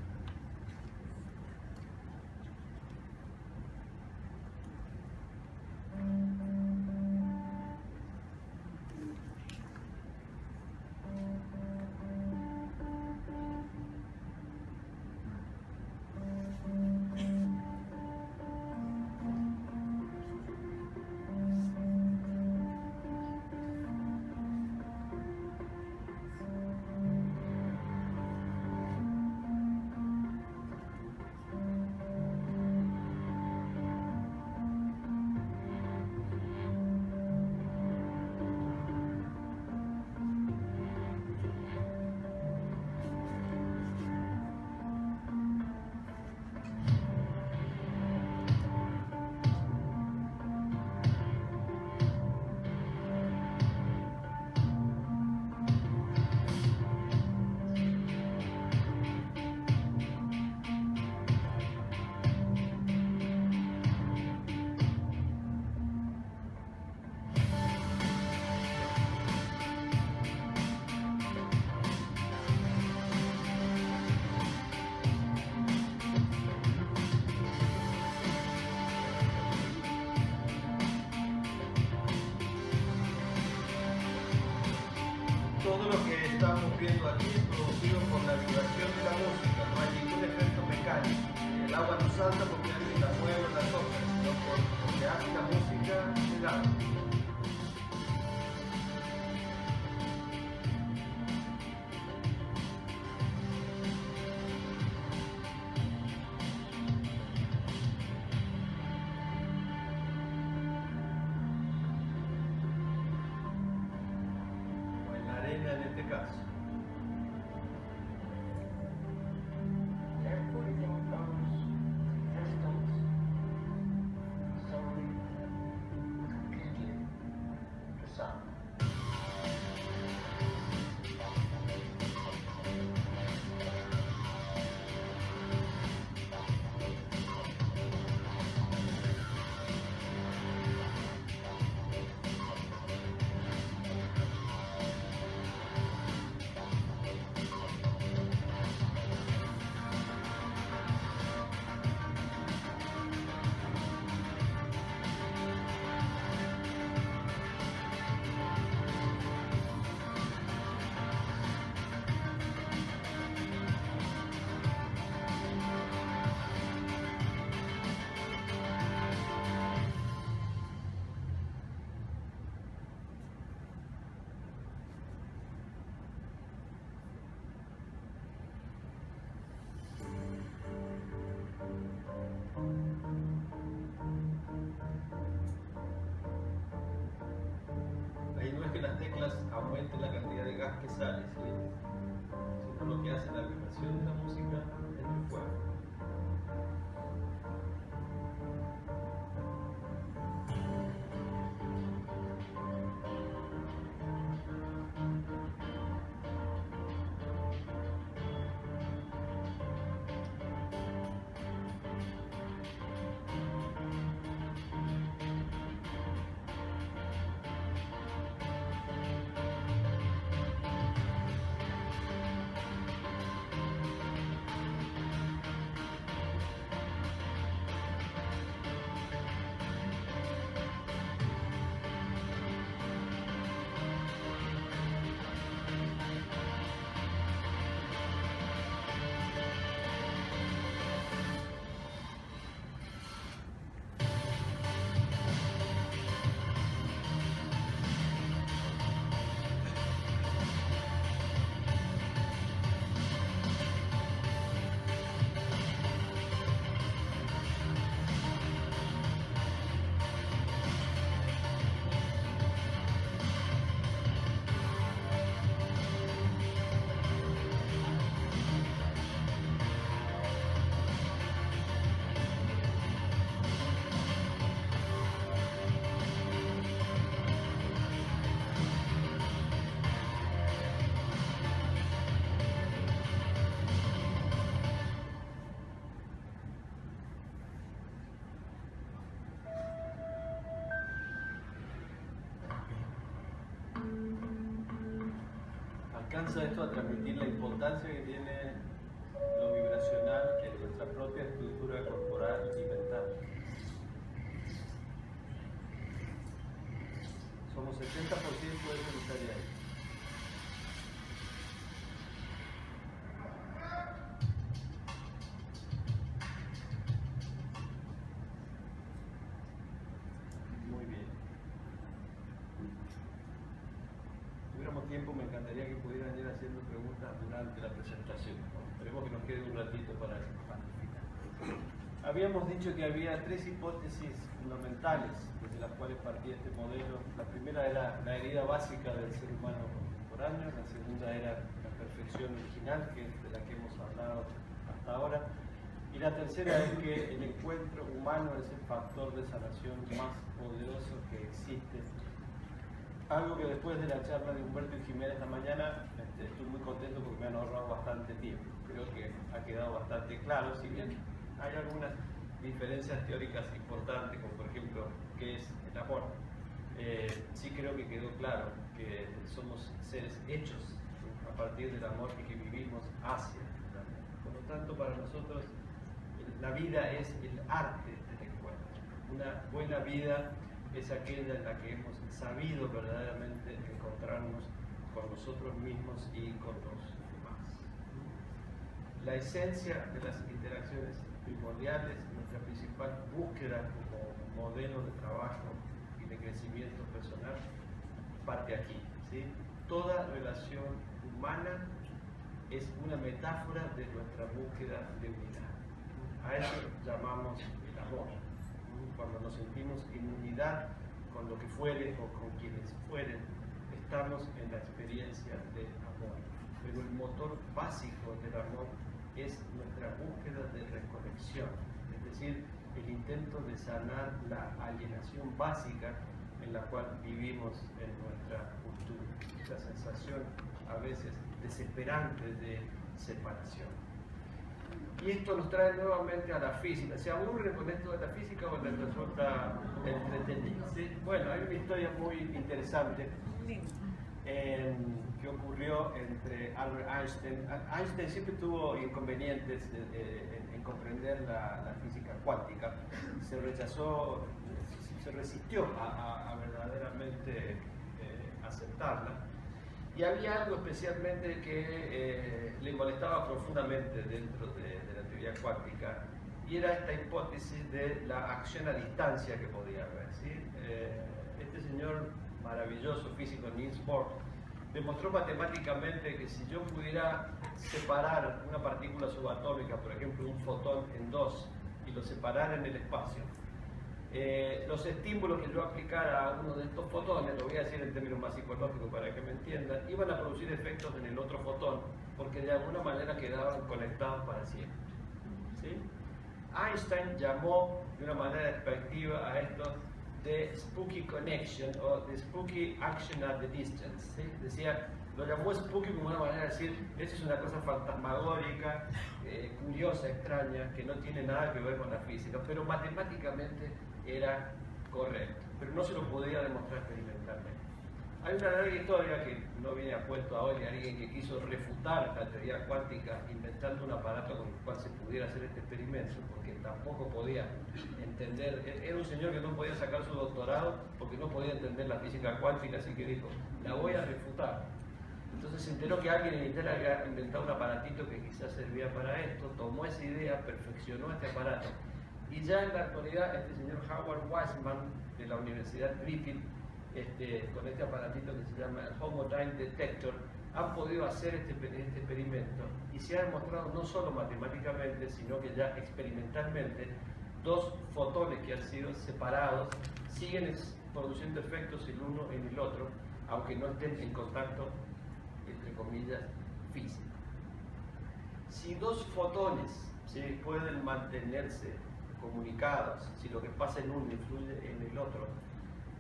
todo lo que estamos viendo aquí es producido por la vibración de la música, no hay ningún efecto mecánico. El agua no salta porque alguien la mueve o la toca, sino porque hace la música el agua. En este caso. They're putting those systems solely computing the sound. Ahí no es que las teclas aumenten la cantidad de gas que sale, ¿sí? Sino lo que hace la vibración de la música en el cuerpo. Alcanza esto a transmitir la importancia que tiene lo vibracional en nuestra propia estructura corporal y mental. Somos 70% de eso que estaría ahí. Muy bien. Tuviéramos tiempo, me encantaría que pudieran ir haciendo preguntas durante la presentación. Esperemos que nos quede un ratito para eso. Habíamos dicho que había tres hipótesis fundamentales desde las cuales partía este modelo. La primera era la herida básica del ser humano contemporáneo, la segunda era la perfección original, que es de la que hemos hablado hasta ahora, y la tercera es que el encuentro humano es el factor de sanación más poderoso que existe. Algo que después de la charla de Humberto y Jimena esta mañana estoy muy contento porque me han ahorrado bastante tiempo. Creo que ha quedado bastante claro, si bien hay algunas diferencias teóricas importantes, como por ejemplo, ¿qué es el amor? Sí creo que quedó claro que somos seres hechos a partir del amor y que vivimos hacia el amor. Por lo tanto, para nosotros la vida es el arte del encuentro. Una buena vida es aquella en la que hemos sabido verdaderamente encontrarnos con nosotros mismos y con los demás. La esencia de las interacciones primordiales, nuestra principal búsqueda como modelo de trabajo y de crecimiento personal, parte aquí, ¿sí? Toda relación humana es una metáfora de nuestra búsqueda de unidad. A eso llamamos el amor. Cuando nos sentimos en unidad con lo que fuere o con quienes fueren, estamos en la experiencia del amor. Pero el motor básico del amor es nuestra búsqueda de reconexión, es decir, el intento de sanar la alienación básica en la cual vivimos en nuestra cultura, la sensación a veces desesperante de separación. Y esto nos trae nuevamente a la física. ¿Se aburren con esto de la física o les resulta entretenido? ¿Sí? Bueno, hay una historia muy interesante que ocurrió entre Albert Einstein. Einstein siempre tuvo inconvenientes en comprender la física cuántica. Se resistió a verdaderamente aceptarla. Y había algo especialmente que le molestaba profundamente dentro de la teoría cuántica, y era esta hipótesis de la acción a distancia que podía haber, ¿sí? Este señor maravilloso físico, Niels Bohr, demostró matemáticamente que si yo pudiera separar una partícula subatómica, por ejemplo un fotón, en dos y lo separara en el espacio, los estímulos que yo aplicara a uno de estos fotones, lo voy a decir en términos más psicológicos para que me entiendan, iban a producir efectos en el otro fotón, porque de alguna manera quedaban conectados para siempre, ¿sí? Einstein llamó de una manera despectiva a esto de spooky connection o de spooky action at the distance, ¿sí? Decía, lo llamó spooky como una manera de decir, eso es una cosa fantasmagórica, curiosa, extraña, que no tiene nada que ver con la física, pero matemáticamente era correcto, pero no se lo podía demostrar experimentalmente. Hay una larga historia que no viene a cuento ahora de alguien que quiso refutar la teoría cuántica inventando un aparato con el cual se pudiera hacer este experimento, porque tampoco podía entender, era un señor que no podía sacar su doctorado porque no podía entender la física cuántica, así que dijo, la voy a refutar. Entonces se enteró que alguien en Intel había inventado un aparatito que quizás servía para esto, tomó esa idea, perfeccionó este aparato, y ya en la actualidad este señor Howard Weizmann de la Universidad Griffith, con este aparatito que se llama el Homotime Detector, han podido hacer este experimento y se ha demostrado no solo matemáticamente, sino que ya experimentalmente, dos fotones que han sido separados siguen produciendo efectos el uno en el otro, aunque no estén en contacto, entre comillas, físico. Si dos fotones pueden mantenerse comunicados, si lo que pasa en uno influye en el otro,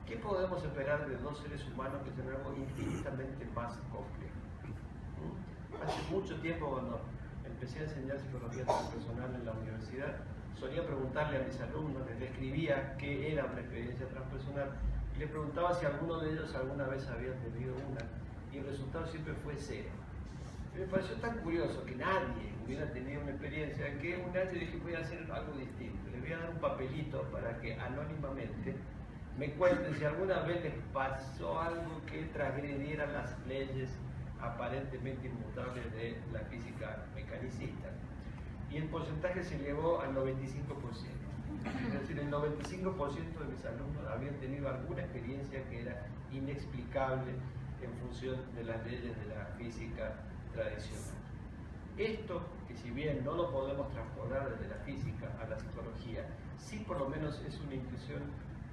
¿qué podemos esperar de dos seres humanos que son algo infinitamente más complejo? Hace mucho tiempo, cuando empecé a enseñar psicología transpersonal en la universidad, solía preguntarle a mis alumnos, les describía qué era una experiencia transpersonal y les preguntaba si alguno de ellos alguna vez había tenido una, y el resultado siempre fue cero. Me pareció tan curioso que nadie hubiera tenido una experiencia que un día dije, voy a hacer algo distinto, les voy a dar un papelito para que anónimamente me cuenten si alguna vez les pasó algo que transgrediera las leyes aparentemente inmutables de la física mecanicista. Y el porcentaje se elevó al 95%. Es decir, el 95% de mis alumnos habían tenido alguna experiencia que era inexplicable en función de las leyes de la física tradicional. Esto, que si bien no lo podemos transponer desde la física a la psicología, sí por lo menos es una intuición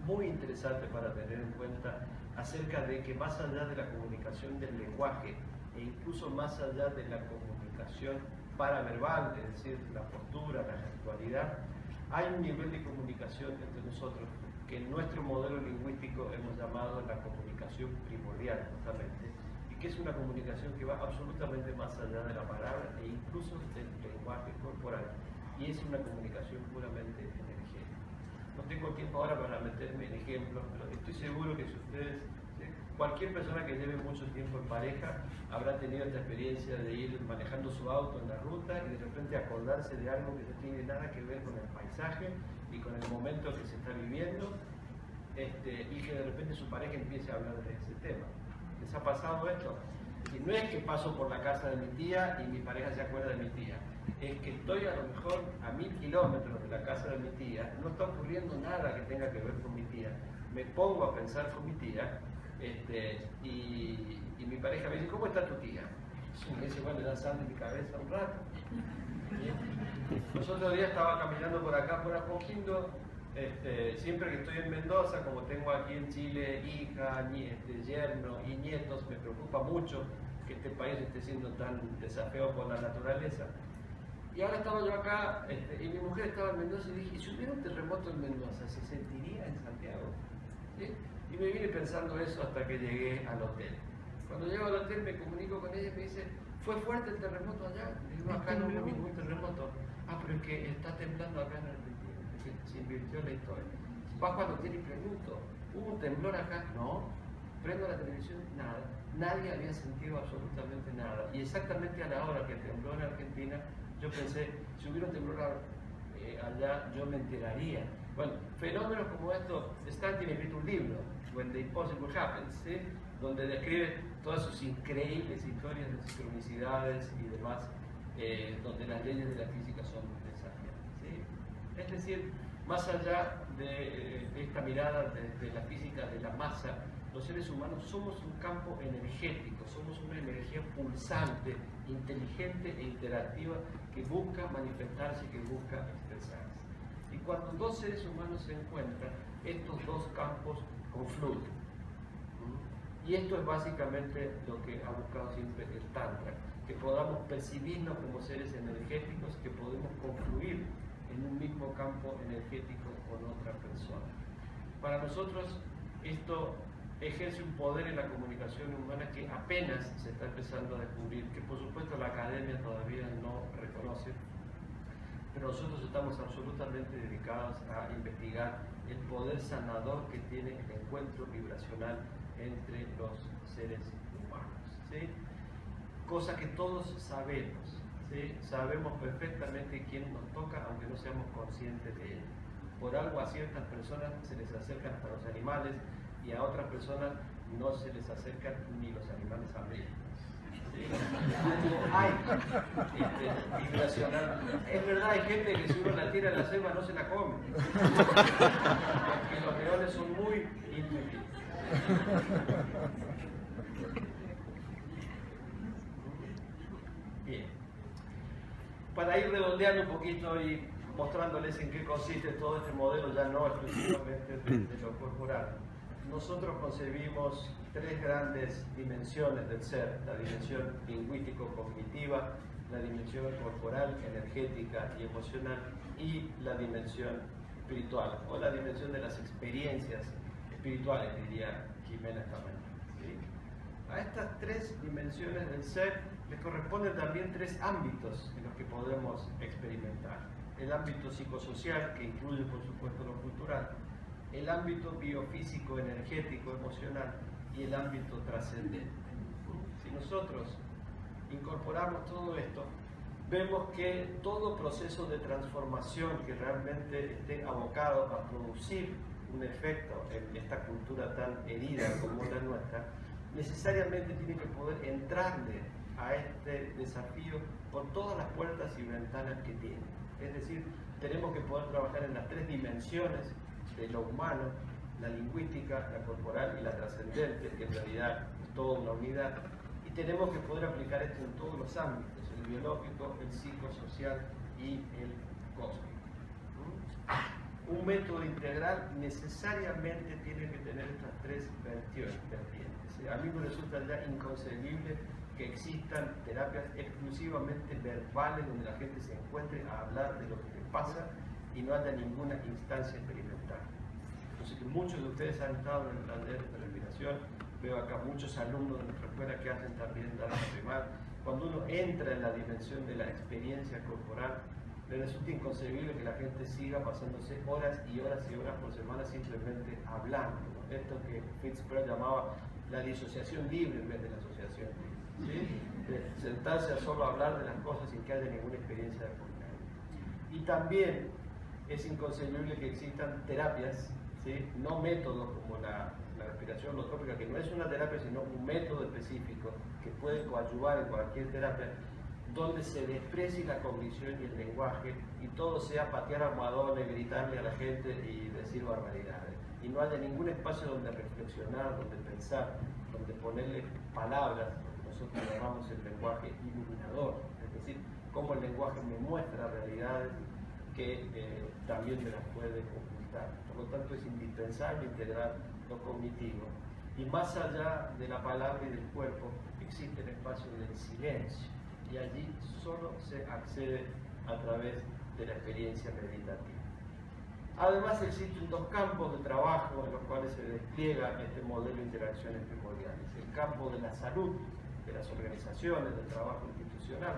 muy interesante para tener en cuenta acerca de que más allá de la comunicación del lenguaje e incluso más allá de la comunicación paraverbal, es decir, la postura, la gestualidad, hay un nivel de comunicación entre nosotros que en nuestro modelo lingüístico hemos llamado la comunicación primordial, justamente, y que es una comunicación que va absolutamente más allá de la palabra e incluso del lenguaje corporal, y es una comunicación puramente energética. No tengo tiempo ahora para meterme en ejemplos, pero estoy seguro que si ustedes, cualquier persona que lleve mucho tiempo en pareja habrá tenido esta experiencia de ir manejando su auto en la ruta y de repente acordarse de algo que no tiene nada que ver con el paisaje y con el momento que se está viviendo, y que de repente su pareja empiece a hablar de ese tema. ¿Les ha pasado esto? Y no es que paso por la casa de mi tía y mi pareja se acuerda de mi tía. Es que estoy a lo mejor a 1000 kilómetros de la casa de mi tía, no está ocurriendo nada que tenga que ver con mi tía. Me pongo a pensar con mi tía y mi pareja me dice, ¿cómo está tu tía? Y me dice, bueno, le da sal en mi cabeza un rato. Los otros días estaba caminando por acá, por Apoquindo. Siempre que estoy en Mendoza, como tengo aquí en Chile hija, yerno y nietos, me preocupa mucho que este país esté siendo tan desafiado por la naturaleza. Y ahora estaba yo acá y mi mujer estaba en Mendoza y dije, ¿y si hubiera un terremoto en Mendoza, se sentiría en Santiago? ¿Sí? Y me vine pensando eso hasta que llegué al hotel. Cuando llego al hotel me comunico con ella y me dice, ¿fue fuerte el terremoto allá? Le digo, acá no hubo ningún terremoto. Ah, pero es que está temblando acá en Argentina. Se invirtió la historia. Bajo al hotel y pregunto, ¿hubo un temblor acá? No. Prendo la televisión, nada. Nadie había sentido absolutamente nada. Y exactamente a la hora que tembló en Argentina, yo pensé, si hubiera un temblor allá, yo me enteraría. Bueno, fenómenos como estos, Stan tiene escrito un libro, When the Impossible Happens, ¿sí? Donde describe todas sus increíbles historias de sincronicidades y demás, donde las leyes de la física son desafiantes, ¿sí? Es decir, más allá de esta mirada de la física de la masa, los seres humanos somos un campo energético, somos una energía pulsante, inteligente e interactiva que busca manifestarse, que busca expresarse. Y cuando dos seres humanos se encuentran, estos dos campos confluyen. Y esto es básicamente lo que ha buscado siempre el Tantra, que podamos percibirnos como seres energéticos, que podemos confluir en un mismo campo energético con otra persona. Para nosotros esto ejerce un poder en la comunicación humana que apenas se está empezando a descubrir, que por supuesto la academia todavía no reconoce, pero nosotros estamos absolutamente dedicados a investigar el poder sanador que tiene el encuentro vibracional entre los seres humanos, ¿sí? Cosa que todos sabemos, ¿sí? Sabemos perfectamente quién nos toca, aunque no seamos conscientes de ello. Por algo a ciertas personas se les acercan hasta los animales y a otras personas no se les acercan ni los animales hambrientos. ¿Sí? Algo hay vibracional. Es verdad, hay gente que si uno la tira en la selva no se la come. Porque los leones son muy intuitivos. Bien. Para ir redondeando un poquito y mostrándoles en qué consiste todo este modelo, ya no exclusivamente de lo corporal. Nosotros concebimos tres grandes dimensiones del ser: la dimensión lingüístico-cognitiva, la dimensión corporal, energética y emocional, y la dimensión espiritual, o la dimensión de las experiencias espirituales, diría Jimena Camargo, ¿sí? A estas tres dimensiones del ser les corresponden también tres ámbitos en los que podemos experimentar: el ámbito psicosocial, que incluye por supuesto lo cultural, el ámbito biofísico, energético, emocional, y el ámbito trascendente. Si nosotros incorporamos todo esto, vemos que todo proceso de transformación que realmente esté abocado a producir un efecto en esta cultura tan herida como la nuestra, necesariamente tiene que poder entrarle a este desafío por todas las puertas y ventanas que tiene. Es decir, tenemos que poder trabajar en las tres dimensiones de lo humano: la lingüística, la corporal y la trascendente, que en realidad es toda una unidad, y tenemos que poder aplicar esto en todos los ámbitos: el biológico, el psicosocial y el cósmico. Un método integral necesariamente tiene que tener estas tres vertientes. A mí me resulta ya inconcebible que existan terapias exclusivamente verbales donde la gente se encuentre a hablar de lo que le pasa y no haya ninguna instancia experimental. Yo sé que muchos de ustedes han estado en el taller de respiración, veo acá muchos alumnos de nuestra escuela que hacen también danza primal. Cuando uno entra en la dimensión de la experiencia corporal, le resulta inconcebible que la gente siga pasándose horas y horas y horas por semana simplemente hablando, ¿no? Esto que Fitzgerald llamaba la disociación libre en vez de la asociación libre, ¿sí? De sentarse a solo hablar de las cosas sin que haya ninguna experiencia de contacto. Y también es inconcebible que existan terapias, ¿sí? No métodos como la la respiración holotrópica, que no es una terapia sino un método específico que puede coadyuvar en cualquier terapia, donde se desprecie la cognición y el lenguaje y todo sea patear almohadones, gritarle a la gente y decir barbaridades. Y no haya ningún espacio donde reflexionar, donde pensar, donde ponerle palabras, lo que nosotros llamamos el lenguaje iluminador, es decir, cómo el lenguaje me muestra realidades que también me las puede ocultar. Por lo tanto, es indispensable integrar lo cognitivo. Y más allá de la palabra y del cuerpo, existe el espacio del silencio. Y allí solo se accede a través de la experiencia meditativa. Además, existen dos campos de trabajo en los cuales se despliega este modelo de interacciones primordiales. El campo de la salud, de las organizaciones, del trabajo institucional,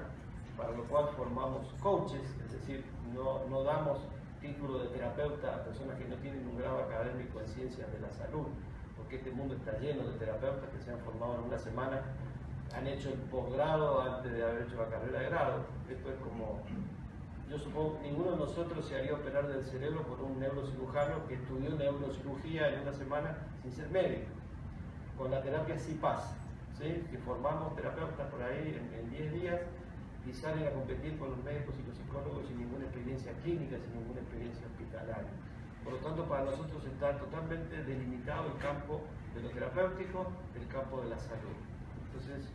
para lo cual formamos coaches, es decir, no damos título de terapeuta a personas que no tienen un grado académico en ciencias de la salud, porque este mundo está lleno de terapeutas que se han formado en una semana, han hecho el posgrado antes de haber hecho la carrera de grado. Esto es como, yo supongo que ninguno de nosotros se haría operar del cerebro por un neurocirujano que estudió neurocirugía en una semana sin ser médico. Con la terapia sí pasa, ¿sí? Que formamos terapeutas por ahí en 10 días y salen a competir con los médicos y los psicólogos sin ninguna experiencia clínica, sin ninguna experiencia hospitalaria. Por lo tanto, para nosotros está totalmente delimitado el campo de lo terapéutico del campo de la salud. Entonces,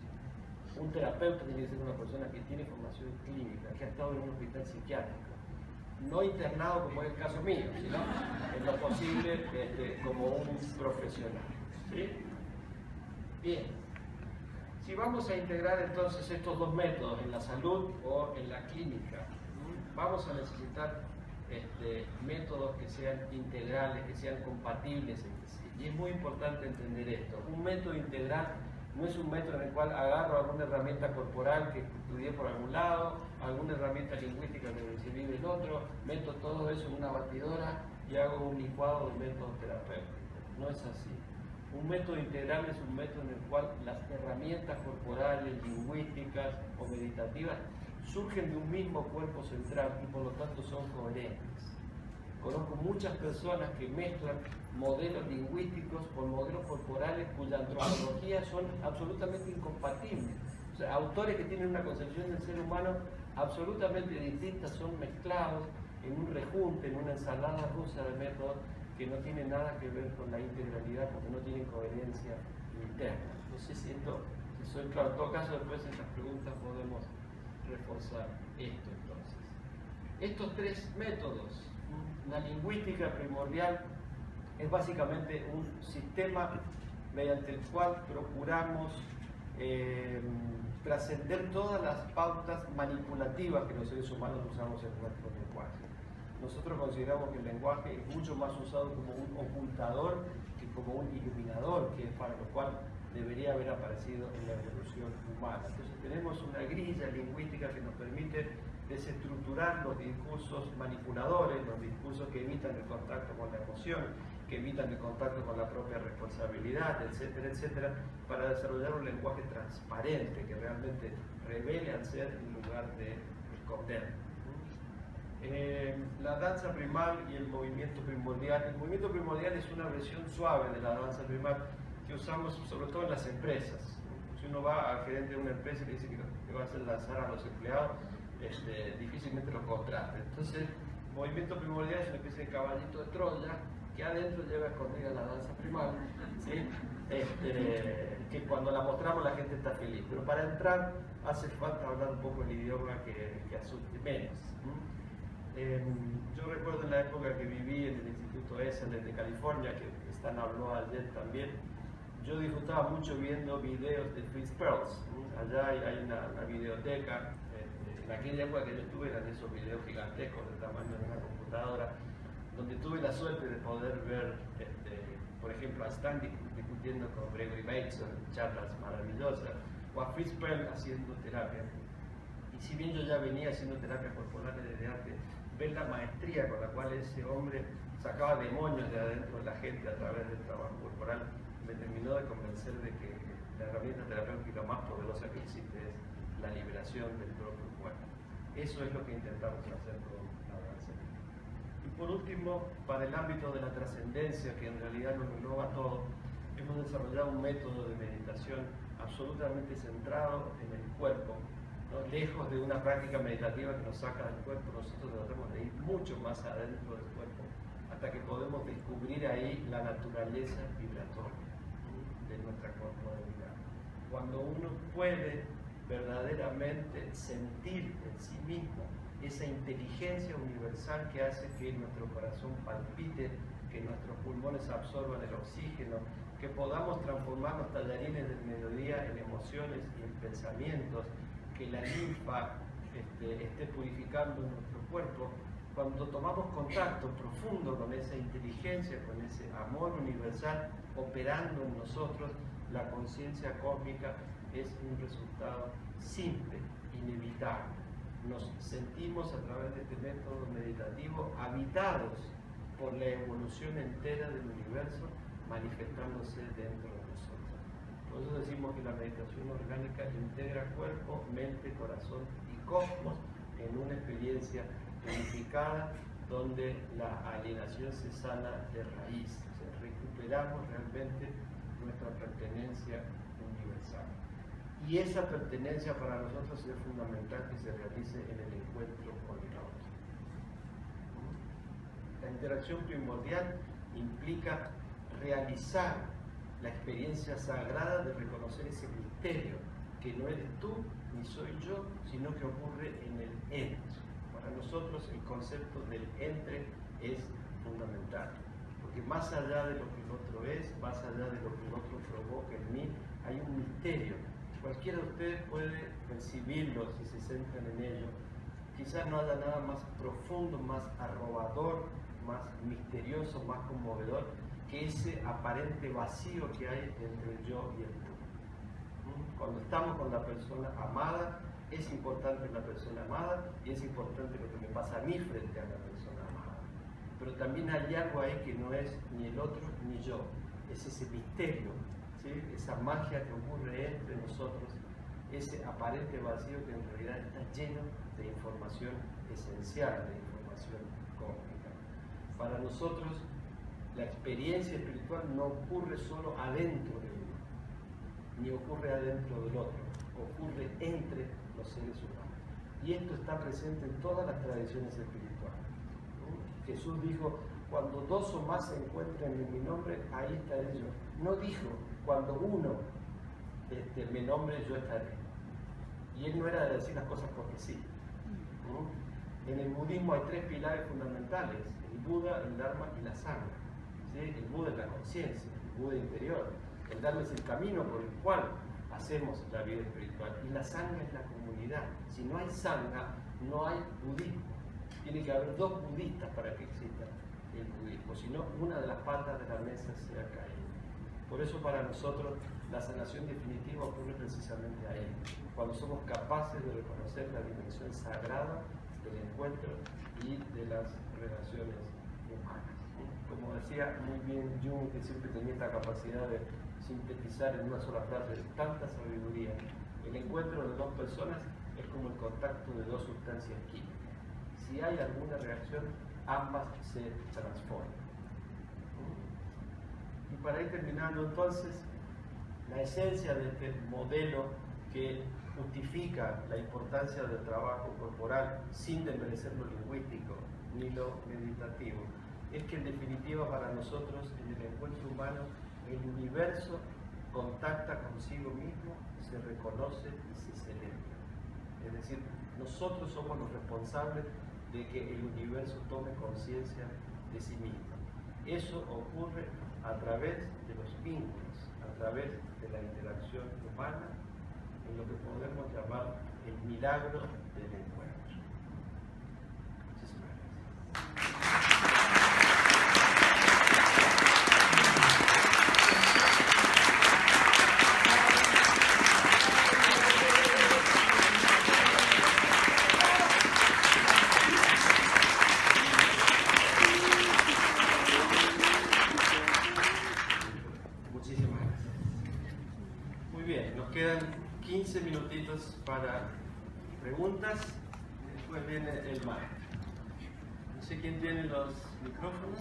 un terapeuta tiene que ser una persona que tiene formación clínica, que ha estado en un hospital psiquiátrico, no internado como es el caso mío, sino en lo posible como un profesional. ¿Sí? Bien, si vamos a integrar entonces estos dos métodos en la salud o en la clínica, vamos a necesitar métodos que sean integrales, que sean compatibles entre sí. Y es muy importante entender esto. Un método integral no es un método en el cual agarro alguna herramienta corporal que estudié por algún lado, alguna herramienta lingüística que recibí del otro, meto todo eso en una batidora y hago un licuado de métodos terapéuticos. No es así. Un método integral es un método en el cual las herramientas corporales, lingüísticas o meditativas surgen de un mismo cuerpo central y por lo tanto son coherentes. Conozco muchas personas que mezclan modelos lingüísticos con modelos corporales cuya antropología son absolutamente incompatibles. O sea, autores que tienen una concepción del ser humano absolutamente distinta son mezclados en un rejunte, en una ensalada rusa de métodos que no tienen nada que ver con la integralidad porque no tienen coherencia interna. No sé si soy claro. En todo caso, después en las preguntas podemos reforzar esto entonces. Estos tres métodos, la lingüística primordial es básicamente un sistema mediante el cual procuramos trascender todas las pautas manipulativas que los seres humanos usamos en nuestro lenguaje. Nosotros consideramos que el lenguaje es mucho más usado como un ocultador que como un iluminador, que es para lo cual debería haber aparecido en la evolución humana. Entonces tenemos una grilla lingüística que nos permite desestructurar los discursos manipuladores, los discursos que evitan el contacto con la emoción, que evitan el contacto con la propia responsabilidad, etcétera, etcétera, para desarrollar un lenguaje transparente que realmente revele al ser en lugar de esconder. La danza primal y el movimiento primordial. El movimiento primordial es una versión suave de la danza primal que usamos sobre todo en las empresas. Si uno va al gerente de una empresa y le dice que va a hacer lanzar a los empleados, difícilmente los contrata. Entonces, movimiento primordial es una especie de caballito de Troya que adentro lleva escondida la danza primal, ¿sí? Que cuando la mostramos la gente está feliz, pero para entrar hace falta hablar un poco el idioma que asuste menos. Yo recuerdo en la época que viví en el Instituto Esalen de California, que Stan habló ayer también, yo disfrutaba mucho viendo videos de Fritz Perls. Allá hay una videoteca. En aquella época que yo estuve eran esos videos gigantescos del tamaño de una computadora, donde tuve la suerte de poder ver, por ejemplo, a Stan discutiendo con Gregory Bateson, charlas maravillosas, o a Fritz Perls haciendo terapia. Y si bien yo ya venía haciendo terapias corporales desde antes, ver la maestría con la cual ese hombre sacaba demonios de adentro de la gente a través del trabajo corporal me terminó de convencer de que la herramienta terapéutica más poderosa que existe es la liberación del propio cuerpo. Eso es lo que intentamos hacer con la danza. Y por último, para el ámbito de la trascendencia, que en realidad lo engloba todo, hemos desarrollado un método de meditación absolutamente centrado en el cuerpo, ¿no? Lejos de una práctica meditativa que nos saca del cuerpo. Nosotros tratamos de ir mucho más adentro del cuerpo hasta que podemos descubrir ahí la naturaleza vibratoria de nuestra corporalidad. Cuando uno puede verdaderamente sentir en sí mismo esa inteligencia universal que hace que nuestro corazón palpite, que nuestros pulmones absorban el oxígeno, que podamos transformar los tallarines del mediodía en emociones y en pensamientos, que la linfa esté purificando nuestro cuerpo. Cuando tomamos contacto profundo con esa inteligencia, con ese amor universal operando en nosotros, la conciencia cósmica es un resultado simple, inevitable. Nos sentimos a través de este método meditativo habitados por la evolución entera del universo manifestándose dentro de nosotros. Por eso decimos que la meditación orgánica integra cuerpo, mente, corazón y cosmos en una experiencia unificada donde la alienación se sana de raíz. O sea, recuperamos realmente nuestra pertenencia universal. Y esa pertenencia para nosotros es fundamental que se realice en el encuentro con el otro. La interacción primordial implica realizar la experiencia sagrada de reconocer ese misterio, que no eres tú ni soy yo, sino que ocurre en el entre. Para nosotros el concepto del entre es fundamental, porque más allá de lo que el otro es, más allá de lo que el otro provoca en mí, hay un misterio. Cualquiera de ustedes puede percibirlo si se centran en ello. Quizás no haya nada más profundo, más arrobador, más misterioso, más conmovedor que ese aparente vacío que hay entre el yo y el tú. Cuando estamos con la persona amada, es importante la persona amada y es importante lo que me pasa a mí frente a la persona amada. Pero también hay algo ahí que no es ni el otro ni yo, es ese misterio, ¿sí? Esa magia que ocurre entre nosotros, ese aparente vacío que en realidad está lleno de información esencial, de información cósmica. Para nosotros, la experiencia espiritual no ocurre solo adentro de uno, ni ocurre adentro del otro, ocurre entre los seres humanos. Y esto está presente en todas las tradiciones espirituales. Jesús dijo, cuando dos o más se encuentren en mi nombre, ahí estaré yo. No dijo, cuando uno me nombre, yo estaré. Y él no era de decir las cosas porque sí. En el budismo hay tres pilares fundamentales: el Buda, el Dharma y la Sangha. ¿Sí? El Buda es la conciencia, el Buda interior. El Dharma es el camino por el cual hacemos la vida espiritual. Y la Sangha es la comunidad. Si no hay Sangha, no hay budismo. Tiene que haber dos budistas para que exista el budismo. Si no, una de las patas de la mesa se ha caído. Por eso para nosotros la sanación definitiva ocurre precisamente ahí, cuando somos capaces de reconocer la dimensión sagrada del encuentro y de las relaciones humanas. Como decía muy bien Jung, que siempre tenía esta capacidad de sintetizar en una sola frase tanta sabiduría, el encuentro de dos personas es como el contacto de dos sustancias químicas. Si hay alguna reacción, ambas se transforman. Y para ir terminando entonces, la esencia de este modelo que justifica la importancia del trabajo corporal sin desmerecer lo lingüístico ni lo meditativo, es que en definitiva para nosotros en el encuentro humano el universo contacta consigo mismo, se reconoce y se celebra. Es decir, nosotros somos los responsables de que el universo tome conciencia de sí mismo. Eso ocurre a través de los vínculos, a través de la interacción humana, en lo que podemos llamar el milagro del encuentro. Muchísimas gracias. Quedan 15 minutitos para preguntas y después viene el maestro. No sé quién tiene los micrófonos.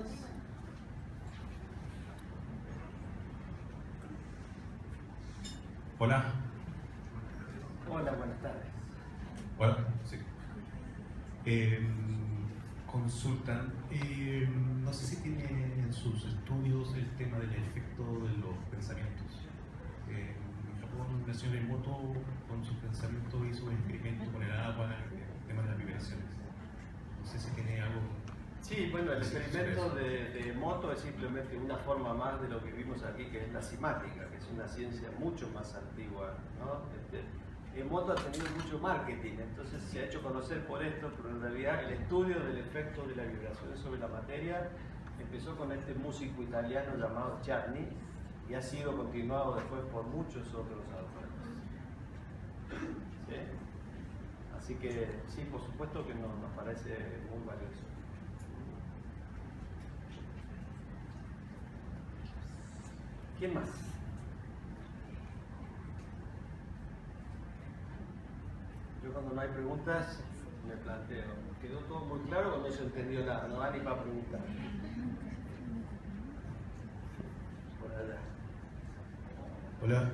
Hola. Hola, buenas tardes. Hola, sí. Consultan, no sé si tiene en sus estudios el tema del efecto de los pensamientos. En Japón, la señora Emoto con sus pensamientos hizo un experimento con el agua, el tema de las vibraciones. No sé si tiene algo. Sí, bueno, el experimento de Emoto es simplemente una forma más de lo que vimos aquí, que es la simática, que es una ciencia mucho más antigua, ¿no? Emoto ha tenido mucho marketing, entonces se ha hecho conocer por esto, pero en realidad el estudio del efecto de la vibración sobre la materia empezó con este músico italiano llamado Czarny y ha sido continuado después por muchos otros autores. ¿Sí? Así que sí, por supuesto que nos parece muy valioso. ¿Quién más? Yo cuando no hay preguntas me planteo, ¿quedó todo muy claro o no se entendió nada? No da ni para preguntar. Por allá. Hola,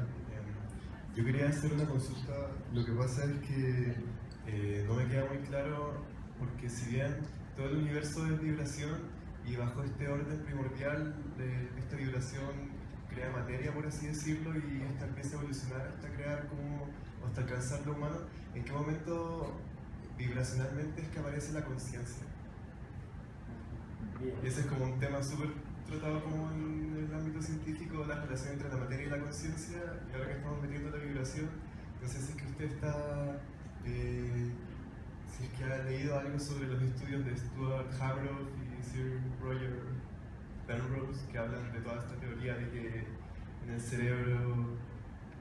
yo quería hacer una consulta. Lo que pasa es que no me queda muy claro porque si bien todo el universo es vibración y bajo este orden primordial de esta vibración crea materia, por así decirlo, y esta empieza a evolucionar hasta crear como, hasta alcanzar lo humano, ¿en qué momento vibracionalmente es que aparece la conciencia? Y ese es como un tema súper tratado como en el ámbito científico, la relación entre la materia y la conciencia, y ahora que estamos metiendo la vibración, no sé si es que usted está, si es que ha leído algo sobre los estudios de Stuart Hameroff y Sir Roger Penrose, que hablan de toda esta teoría de que en el cerebro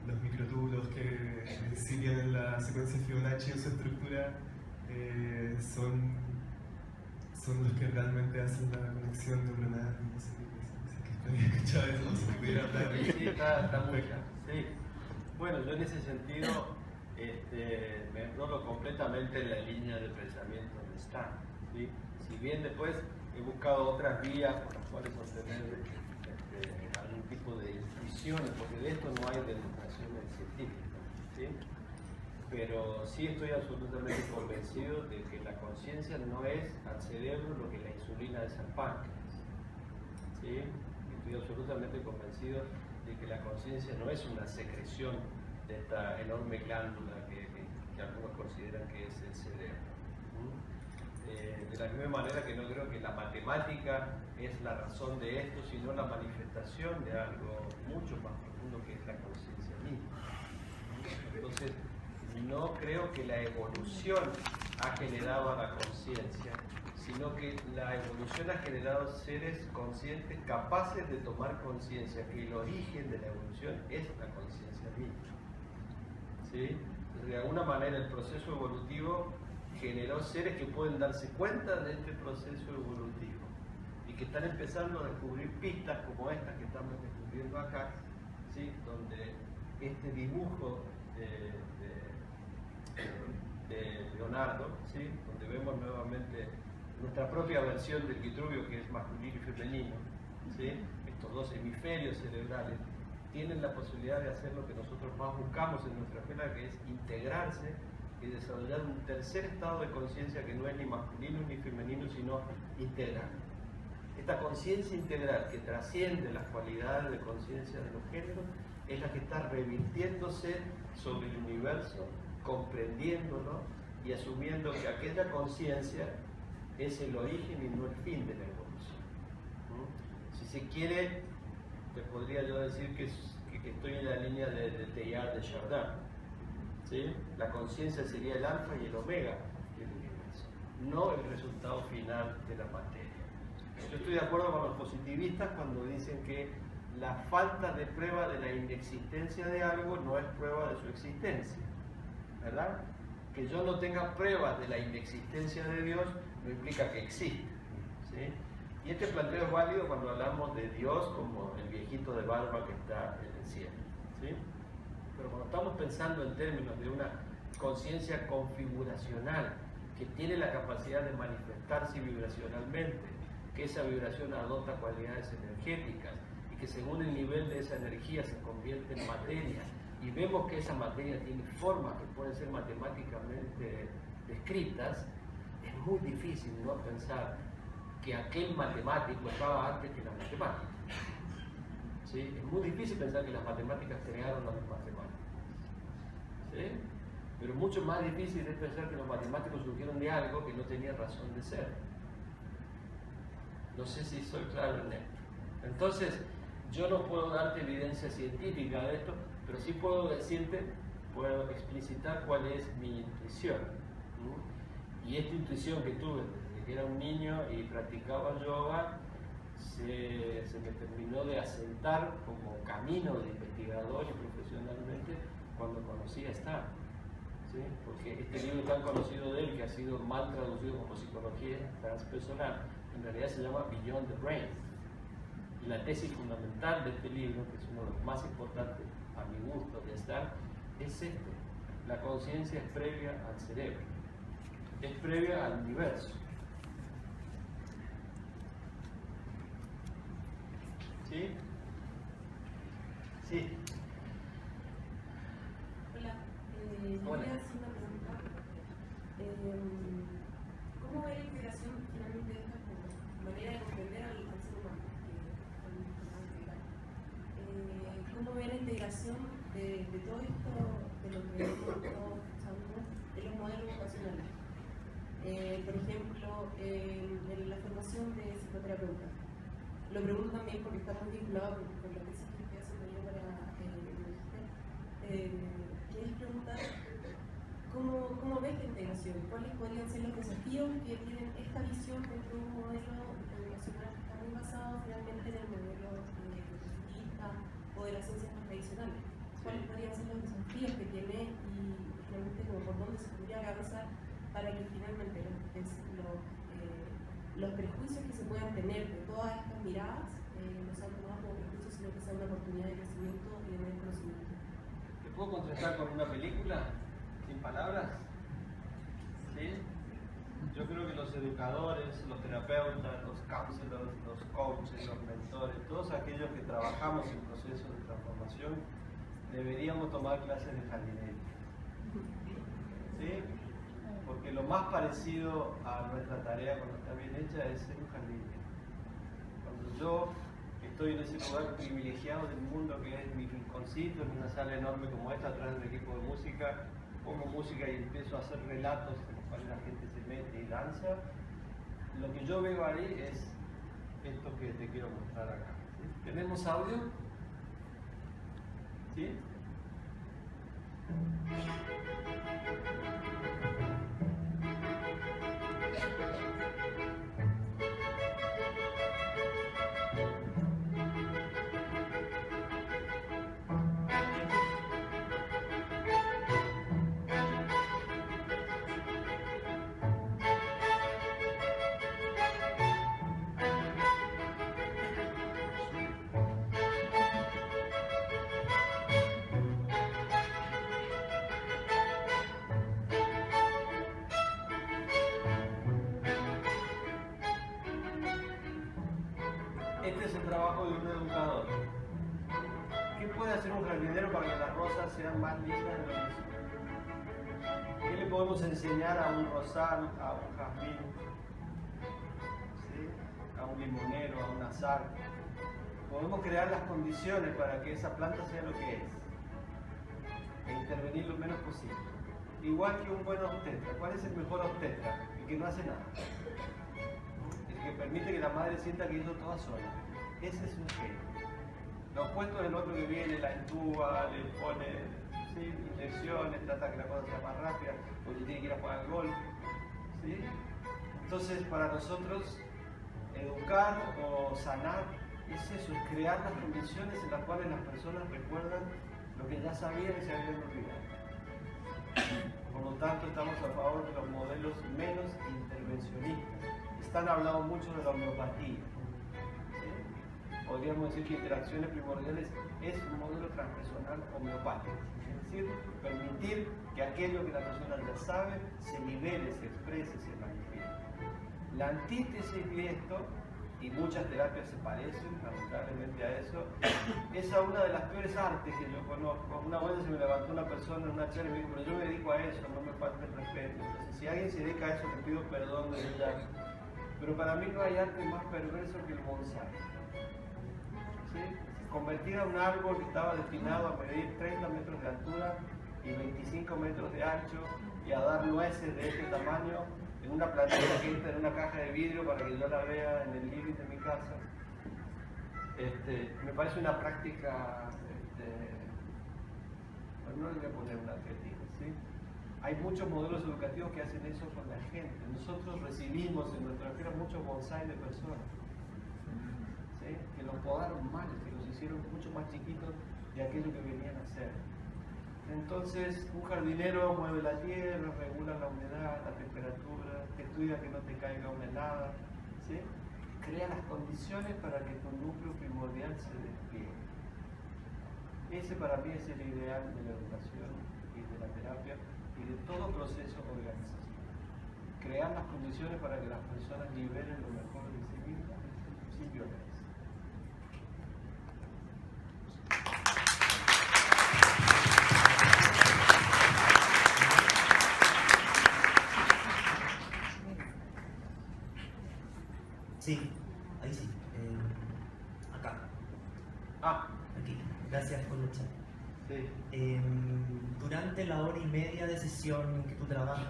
los microtúbulos que siguen en la secuencia Fibonacci en su estructura son los que realmente hacen la conexión neuronal. No sé qué había escuchado eso, no sé si pudiera hablar. Sí, está muy claro. Sí. Bueno, yo en ese sentido me enrolo completamente en la línea de pensamiento de Stan. ¿Sí? Si bien después he buscado otras vías por las cuales obtener algún tipo de intuiciones, porque de esto no hay demostraciones científicas, ¿sí? Pero sí estoy absolutamente convencido de que la conciencia no es al cerebro lo que la insulina es al páncreas, ¿sí? Estoy absolutamente convencido de que la conciencia no es una secreción de esta enorme glándula que algunos consideran que es el cerebro. De la misma manera que no creo que la matemática es la razón de esto, sino la manifestación de algo mucho más profundo que es la conciencia misma. Entonces, no creo que la evolución ha generado a la conciencia, sino que la evolución ha generado seres conscientes capaces de tomar conciencia, que el origen de la evolución es la conciencia misma. ¿Sí? Entonces, de alguna manera el proceso evolutivo generó seres que pueden darse cuenta de este proceso evolutivo y que están empezando a descubrir pistas como estas que estamos descubriendo acá, ¿sí? Donde este dibujo de Leonardo, ¿sí? Donde vemos nuevamente nuestra propia versión del Vitruvio, que es masculino y femenino, ¿sí? Estos dos hemisferios cerebrales tienen la posibilidad de hacer lo que nosotros más buscamos en nuestra escuela, que es integrarse y desarrollar un tercer estado de conciencia que no es ni masculino ni femenino, sino integral. Esta conciencia integral que trasciende las cualidades de conciencia de los géneros es la que está revirtiéndose sobre el universo, comprendiéndolo y asumiendo que aquella conciencia es el origen y no el fin de la evolución. Si se quiere, te podría yo decir que estoy en la línea de Teilhard de Chardin. ¿Sí? La conciencia sería el alfa y el omega del universo, no el resultado final de la materia. Yo estoy de acuerdo con los positivistas cuando dicen que la falta de prueba de la inexistencia de algo no es prueba de su existencia, ¿verdad? Que yo no tenga pruebas de la inexistencia de Dios no implica que existe, ¿sí? Y este planteo es válido cuando hablamos de Dios como el viejito de barba que está en el cielo, ¿sí? Pero cuando estamos pensando en términos de una conciencia configuracional que tiene la capacidad de manifestarse vibracionalmente, que esa vibración adopta cualidades energéticas y que según el nivel de esa energía se convierte en materia y vemos que esa materia tiene formas que pueden ser matemáticamente descritas, es muy difícil no pensar que aquel matemático estaba antes que las matemáticas. ¿Sí? Es muy difícil pensar que las matemáticas crearon las matemáticas. ¿Sí? Pero mucho más difícil es pensar que los matemáticos surgieron de algo que no tenía razón de ser. No sé si soy claro en esto. Entonces, yo no puedo darte evidencia científica de esto, pero sí puedo decirte, puedo explicitar cuál es mi intuición. ¿no? Y esta intuición que tuve desde que era un niño y practicaba yoga, se me terminó de asentar como camino de investigador y profesionalmente cuando conocí a Star. ¿Sí? Porque este libro tan conocido de él, que ha sido mal traducido como psicología transpersonal, en realidad se llama Beyond the Brain. Y la tesis fundamental de este libro, que es uno de los más importantes a mi gusto de Star, es este: la conciencia es previa al cerebro, es previa al universo. ¿Sí? Sí. Hola, Hola. quería hacer una pregunta. ¿Cómo ve la integración finalmente de esta como manera de comprender al ser humano? ¿Cómo ve la integración de todo esto, de lo que estamos usando, de los modelos educacionales? Por ejemplo, en la formación de psicoterapeuta. Lo pregunto también porque está muy vinculado con la tesis que estoy haciendo yo para el magister. Que es preguntar ¿cómo ves la integración? ¿Cuáles podrían ser los desafíos que tienen esta visión dentro de un modelo educacional que está muy basado finalmente en el modelo positivista o de las ciencias más tradicionales? ¿Cuáles podrían ser los desafíos que tiene y finalmente como por dónde se podría avanzar para que finalmente los prejuicios que se puedan tener de todas estas miradas no sean tomados como prejuicios, sino que sea una oportunidad de crecimiento y de mayor conocimiento? ¿Te puedo contestar con una película? ¿Sin palabras? ¿Sí? Yo creo que los educadores, los terapeutas, los counselors, los coaches, los mentores, todos aquellos que trabajamos en procesos de transformación, deberíamos tomar clases de jardinería. ¿Sí? Porque lo más parecido a nuestra tarea cuando está bien hecha es ser un jardinero. Cuando yo estoy en ese lugar privilegiado del mundo que es mi rinconcito, en una sala enorme como esta, atrás del equipo de música, pongo música y empiezo a hacer relatos en los cuales la gente se mete y danza, lo que yo veo ahí es esto que te quiero mostrar acá. ¿Sí? ¿Tenemos audio? ¿Sí? Este es el trabajo de un educador. ¿Qué puede hacer un jardinero para que las rosas sean más lindas de lo que son? ¿Qué le podemos enseñar a un rosal, a un jazmín, ¿sí? A un limonero, a un azar? Podemos crear las condiciones para que esa planta sea lo que es e intervenir lo menos posible. Igual que un buen obstetra. ¿Cuál es el mejor obstetra? El que no hace nada. Que permite que la madre sienta que hizo toda sola. Ese es un genio. Lo opuesto es el otro que viene, la entuba, le pone ¿sí? inyecciones, trata que la cosa sea más rápida, porque tiene que ir a jugar al golf. ¿Sí? Entonces, para nosotros, educar o sanar es eso, es crear las condiciones en las cuales las personas recuerdan lo que ya sabían y se habían olvidado. Por lo tanto, estamos a favor de los modelos menos intervencionistas. Están hablando mucho de la homeopatía. ¿Sí? Podríamos decir que interacciones primordiales es un modelo transpersonal homeopático. Es decir, permitir que aquello que la persona ya sabe se libere, se exprese, se manifieste. La antítesis de esto y muchas terapias se parecen lamentablemente a eso. Esa es una de las peores artes que yo conozco. Una vez se me levantó una persona en una charla y me dijo, pero yo me dedico a eso, no me falta el respeto. Entonces, si alguien se dedica a eso, le pido perdón de ella. Pero para mí no hay arte más perverso que el bonsai. ¿Sí? Convertir a un árbol que estaba destinado a medir 30 metros de altura y 25 metros de ancho y a dar nueces de este tamaño en una plantilla que entra en una caja de vidrio para que yo la vea en el living de mi casa. Me parece una práctica, no le voy a poner un adjetivo, ¿sí? Hay muchos modelos educativos que hacen eso con la gente. Nosotros recibimos en nuestra escuela muchos bonsai de personas, ¿sí? Que los podaron mal, que los hicieron mucho más chiquitos de aquello que venían a hacer. Entonces, un jardinero mueve la tierra, regula la humedad, la temperatura, te estudia que no te caiga una helada, ¿sí? Crea las condiciones para que tu núcleo primordial se despliegue. Ese para mí es el ideal de la educación y de la terapia y de todo proceso organizacional. Crear las condiciones para que las personas liberen lo mejor de sí mismas sin violencia. Sí, ahí sí. Acá. Aquí. Gracias por luchar. Sí. Durante la hora y media de sesión en que tú trabajas,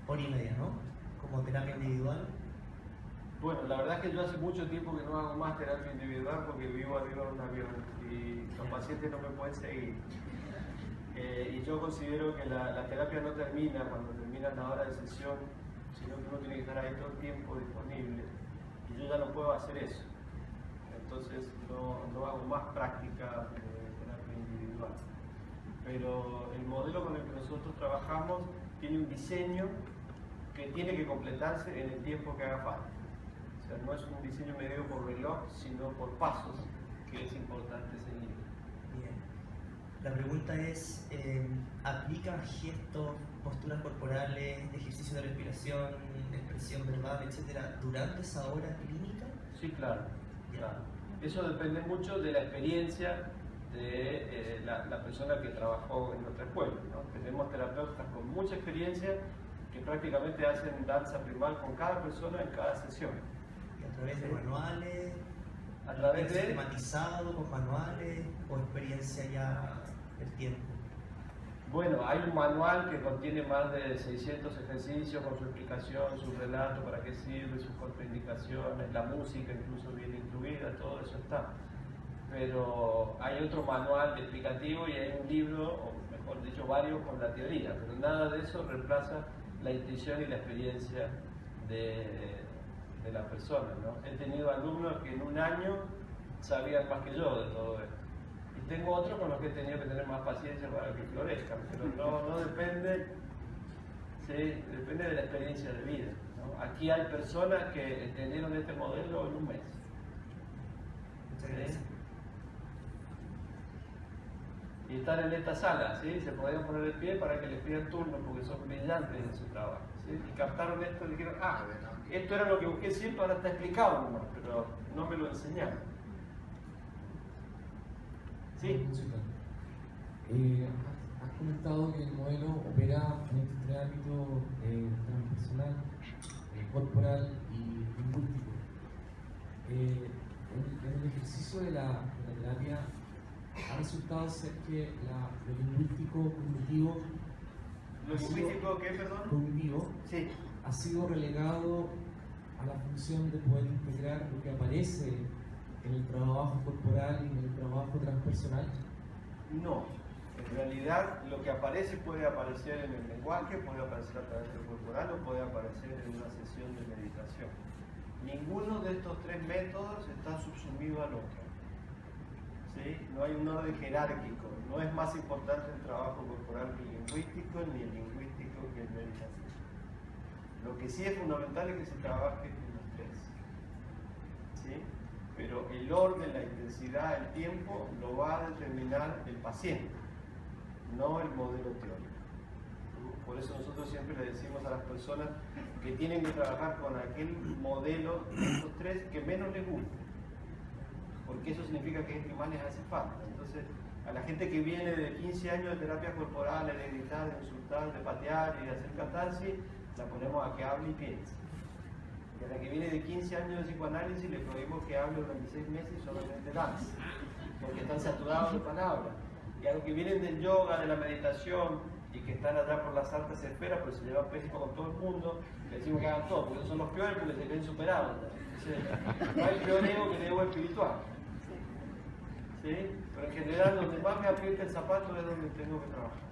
hora y media, ¿no? Como terapia individual. Bueno, la verdad es que yo hace mucho tiempo que no hago más terapia individual porque vivo arriba de un avión y los pacientes no me pueden seguir. Y yo considero que la terapia no termina cuando termina la hora de sesión, sino que uno tiene que estar ahí todo el tiempo disponible. Y yo ya no puedo hacer eso. Entonces no hago más práctica de terapia individual. Pero el modelo con el que nosotros trabajamos tiene un diseño que tiene que completarse en el tiempo que haga falta. O sea, no es un diseño medido por reloj, sino por pasos que es importante seguir. Bien. La pregunta es, ¿aplica gestos, posturas corporales, ejercicio de respiración, expresión verbal, etcétera, durante esa hora clínica? Sí, claro. Claro. Eso depende mucho de la experiencia de la persona que trabajó en nuestra escuela, ¿no? Tenemos terapeutas con mucha experiencia que prácticamente hacen danza primal con cada persona en cada sesión. ¿Y a través de manuales? ¿A través de? ¿Sistematizado con manuales o experiencia ya del tiempo? Bueno, hay un manual que contiene más de 600 ejercicios con su explicación, su relato, para qué sirve, sus contraindicaciones, la música incluso viene incluida, todo eso está. Pero hay otro manual explicativo y hay un libro, o mejor dicho varios, con la teoría, pero nada de eso reemplaza la intuición y la experiencia de la persona, ¿no? He tenido alumnos que en un año sabían más que yo de todo esto. Y tengo otros con los que he tenido que tener más paciencia para que florezcan, pero no depende, ¿sí? Depende de la experiencia de vida, ¿no? Aquí hay personas que entendieron este modelo en un mes. Muchas gracias. Y están en esta sala, ¿sí? Se podían poner de pie para que les pidan turno porque son brillantes en su trabajo, ¿sí? Y captaron esto y dijeron, esto era lo que busqué siempre, ahora está explicado nomás, pero no me lo enseñaron. Sí. Has comentado que el modelo opera en estos tres ámbitos transpersonal, corporal y lingüístico. En el ejercicio de la terapia ha resultado ser que lo lingüístico cognitivo cognitivo sí, ha sido relegado a la función de poder integrar lo que aparece en el trabajo corporal y en el trabajo transpersonal. No, en realidad lo que aparece puede aparecer en el lenguaje, puede aparecer a través del corporal o puede aparecer en una sesión de meditación. Ninguno de estos tres métodos está subsumido al otro. ¿Sí? No hay un orden jerárquico, no es más importante el trabajo corporal que el lingüístico, ni el lingüístico que el meditativo. Lo que sí es fundamental es que se trabaje en los tres. ¿Sí? Pero el orden, la intensidad, el tiempo lo va a determinar el paciente, no el modelo teórico. por eso nosotros siempre le decimos a las personas que tienen que trabajar con aquel modelo de estos tres que menos les guste, porque eso significa que es el que más les hace falta. Entonces, a la gente que viene de 15 años de terapia corporal, de gritar, de insultar, de patear y de hacer catarsis, la ponemos a que hable y piense. Y a la que viene de 15 años de psicoanálisis le prohibimos que hable durante 6 meses y solamente dance, porque están saturados de palabras. Y a los que vienen del yoga, de la meditación, y que están allá por las altas esferas, pues se llevan pésimo con todo el mundo, le decimos que hagan todo, porque ellos son los peores porque se ven superados. Entonces, no hay peor ego que el ego espiritual. ¿Sí? Pero en general, donde más me aprieta el zapato es donde tengo que trabajar.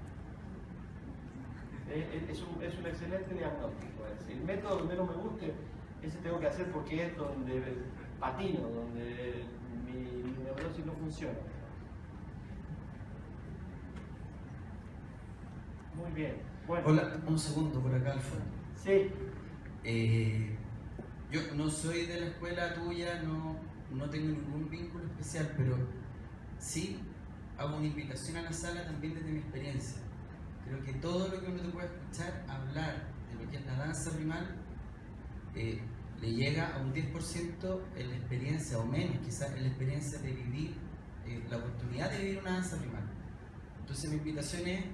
Es un excelente diagnóstico. El método que menos me guste, ese tengo que hacer porque es donde patino, donde mi neurosis no funciona. Muy bien. Bueno. Hola, un segundo por acá al fondo. Sí. Yo no soy de la escuela tuya, no tengo ningún vínculo especial, pero sí hago una invitación a la sala también desde mi experiencia. Creo que todo lo que uno te puede escuchar hablar de lo que es la danza rimal le llega a un 10% en la experiencia, o menos quizás en la experiencia de vivir, la oportunidad de vivir una danza rimal. Entonces mi invitación es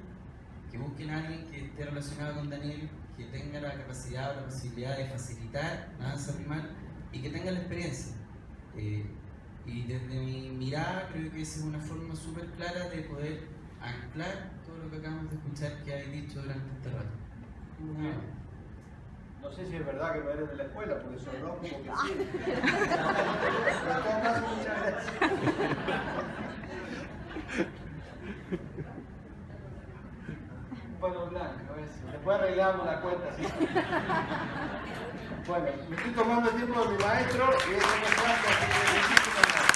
que busquen a alguien que esté relacionado con Daniel, que tenga la capacidad o la posibilidad de facilitar la danza rimal y que tenga la experiencia. Y desde mi mirada creo que esa es una forma súper clara de poder anclar todo lo que acabamos de escuchar que hay dicho durante este rato. No sé si es verdad que no eres de la escuela, porque sonó como que sí. Pero en todo caso, muchas gracias. Bueno, blanco, a ver si después arreglamos la cuenta, ¿sí? Bueno, me estoy tomando el tiempo de mi maestro y eso no es así que muchísimas gracias.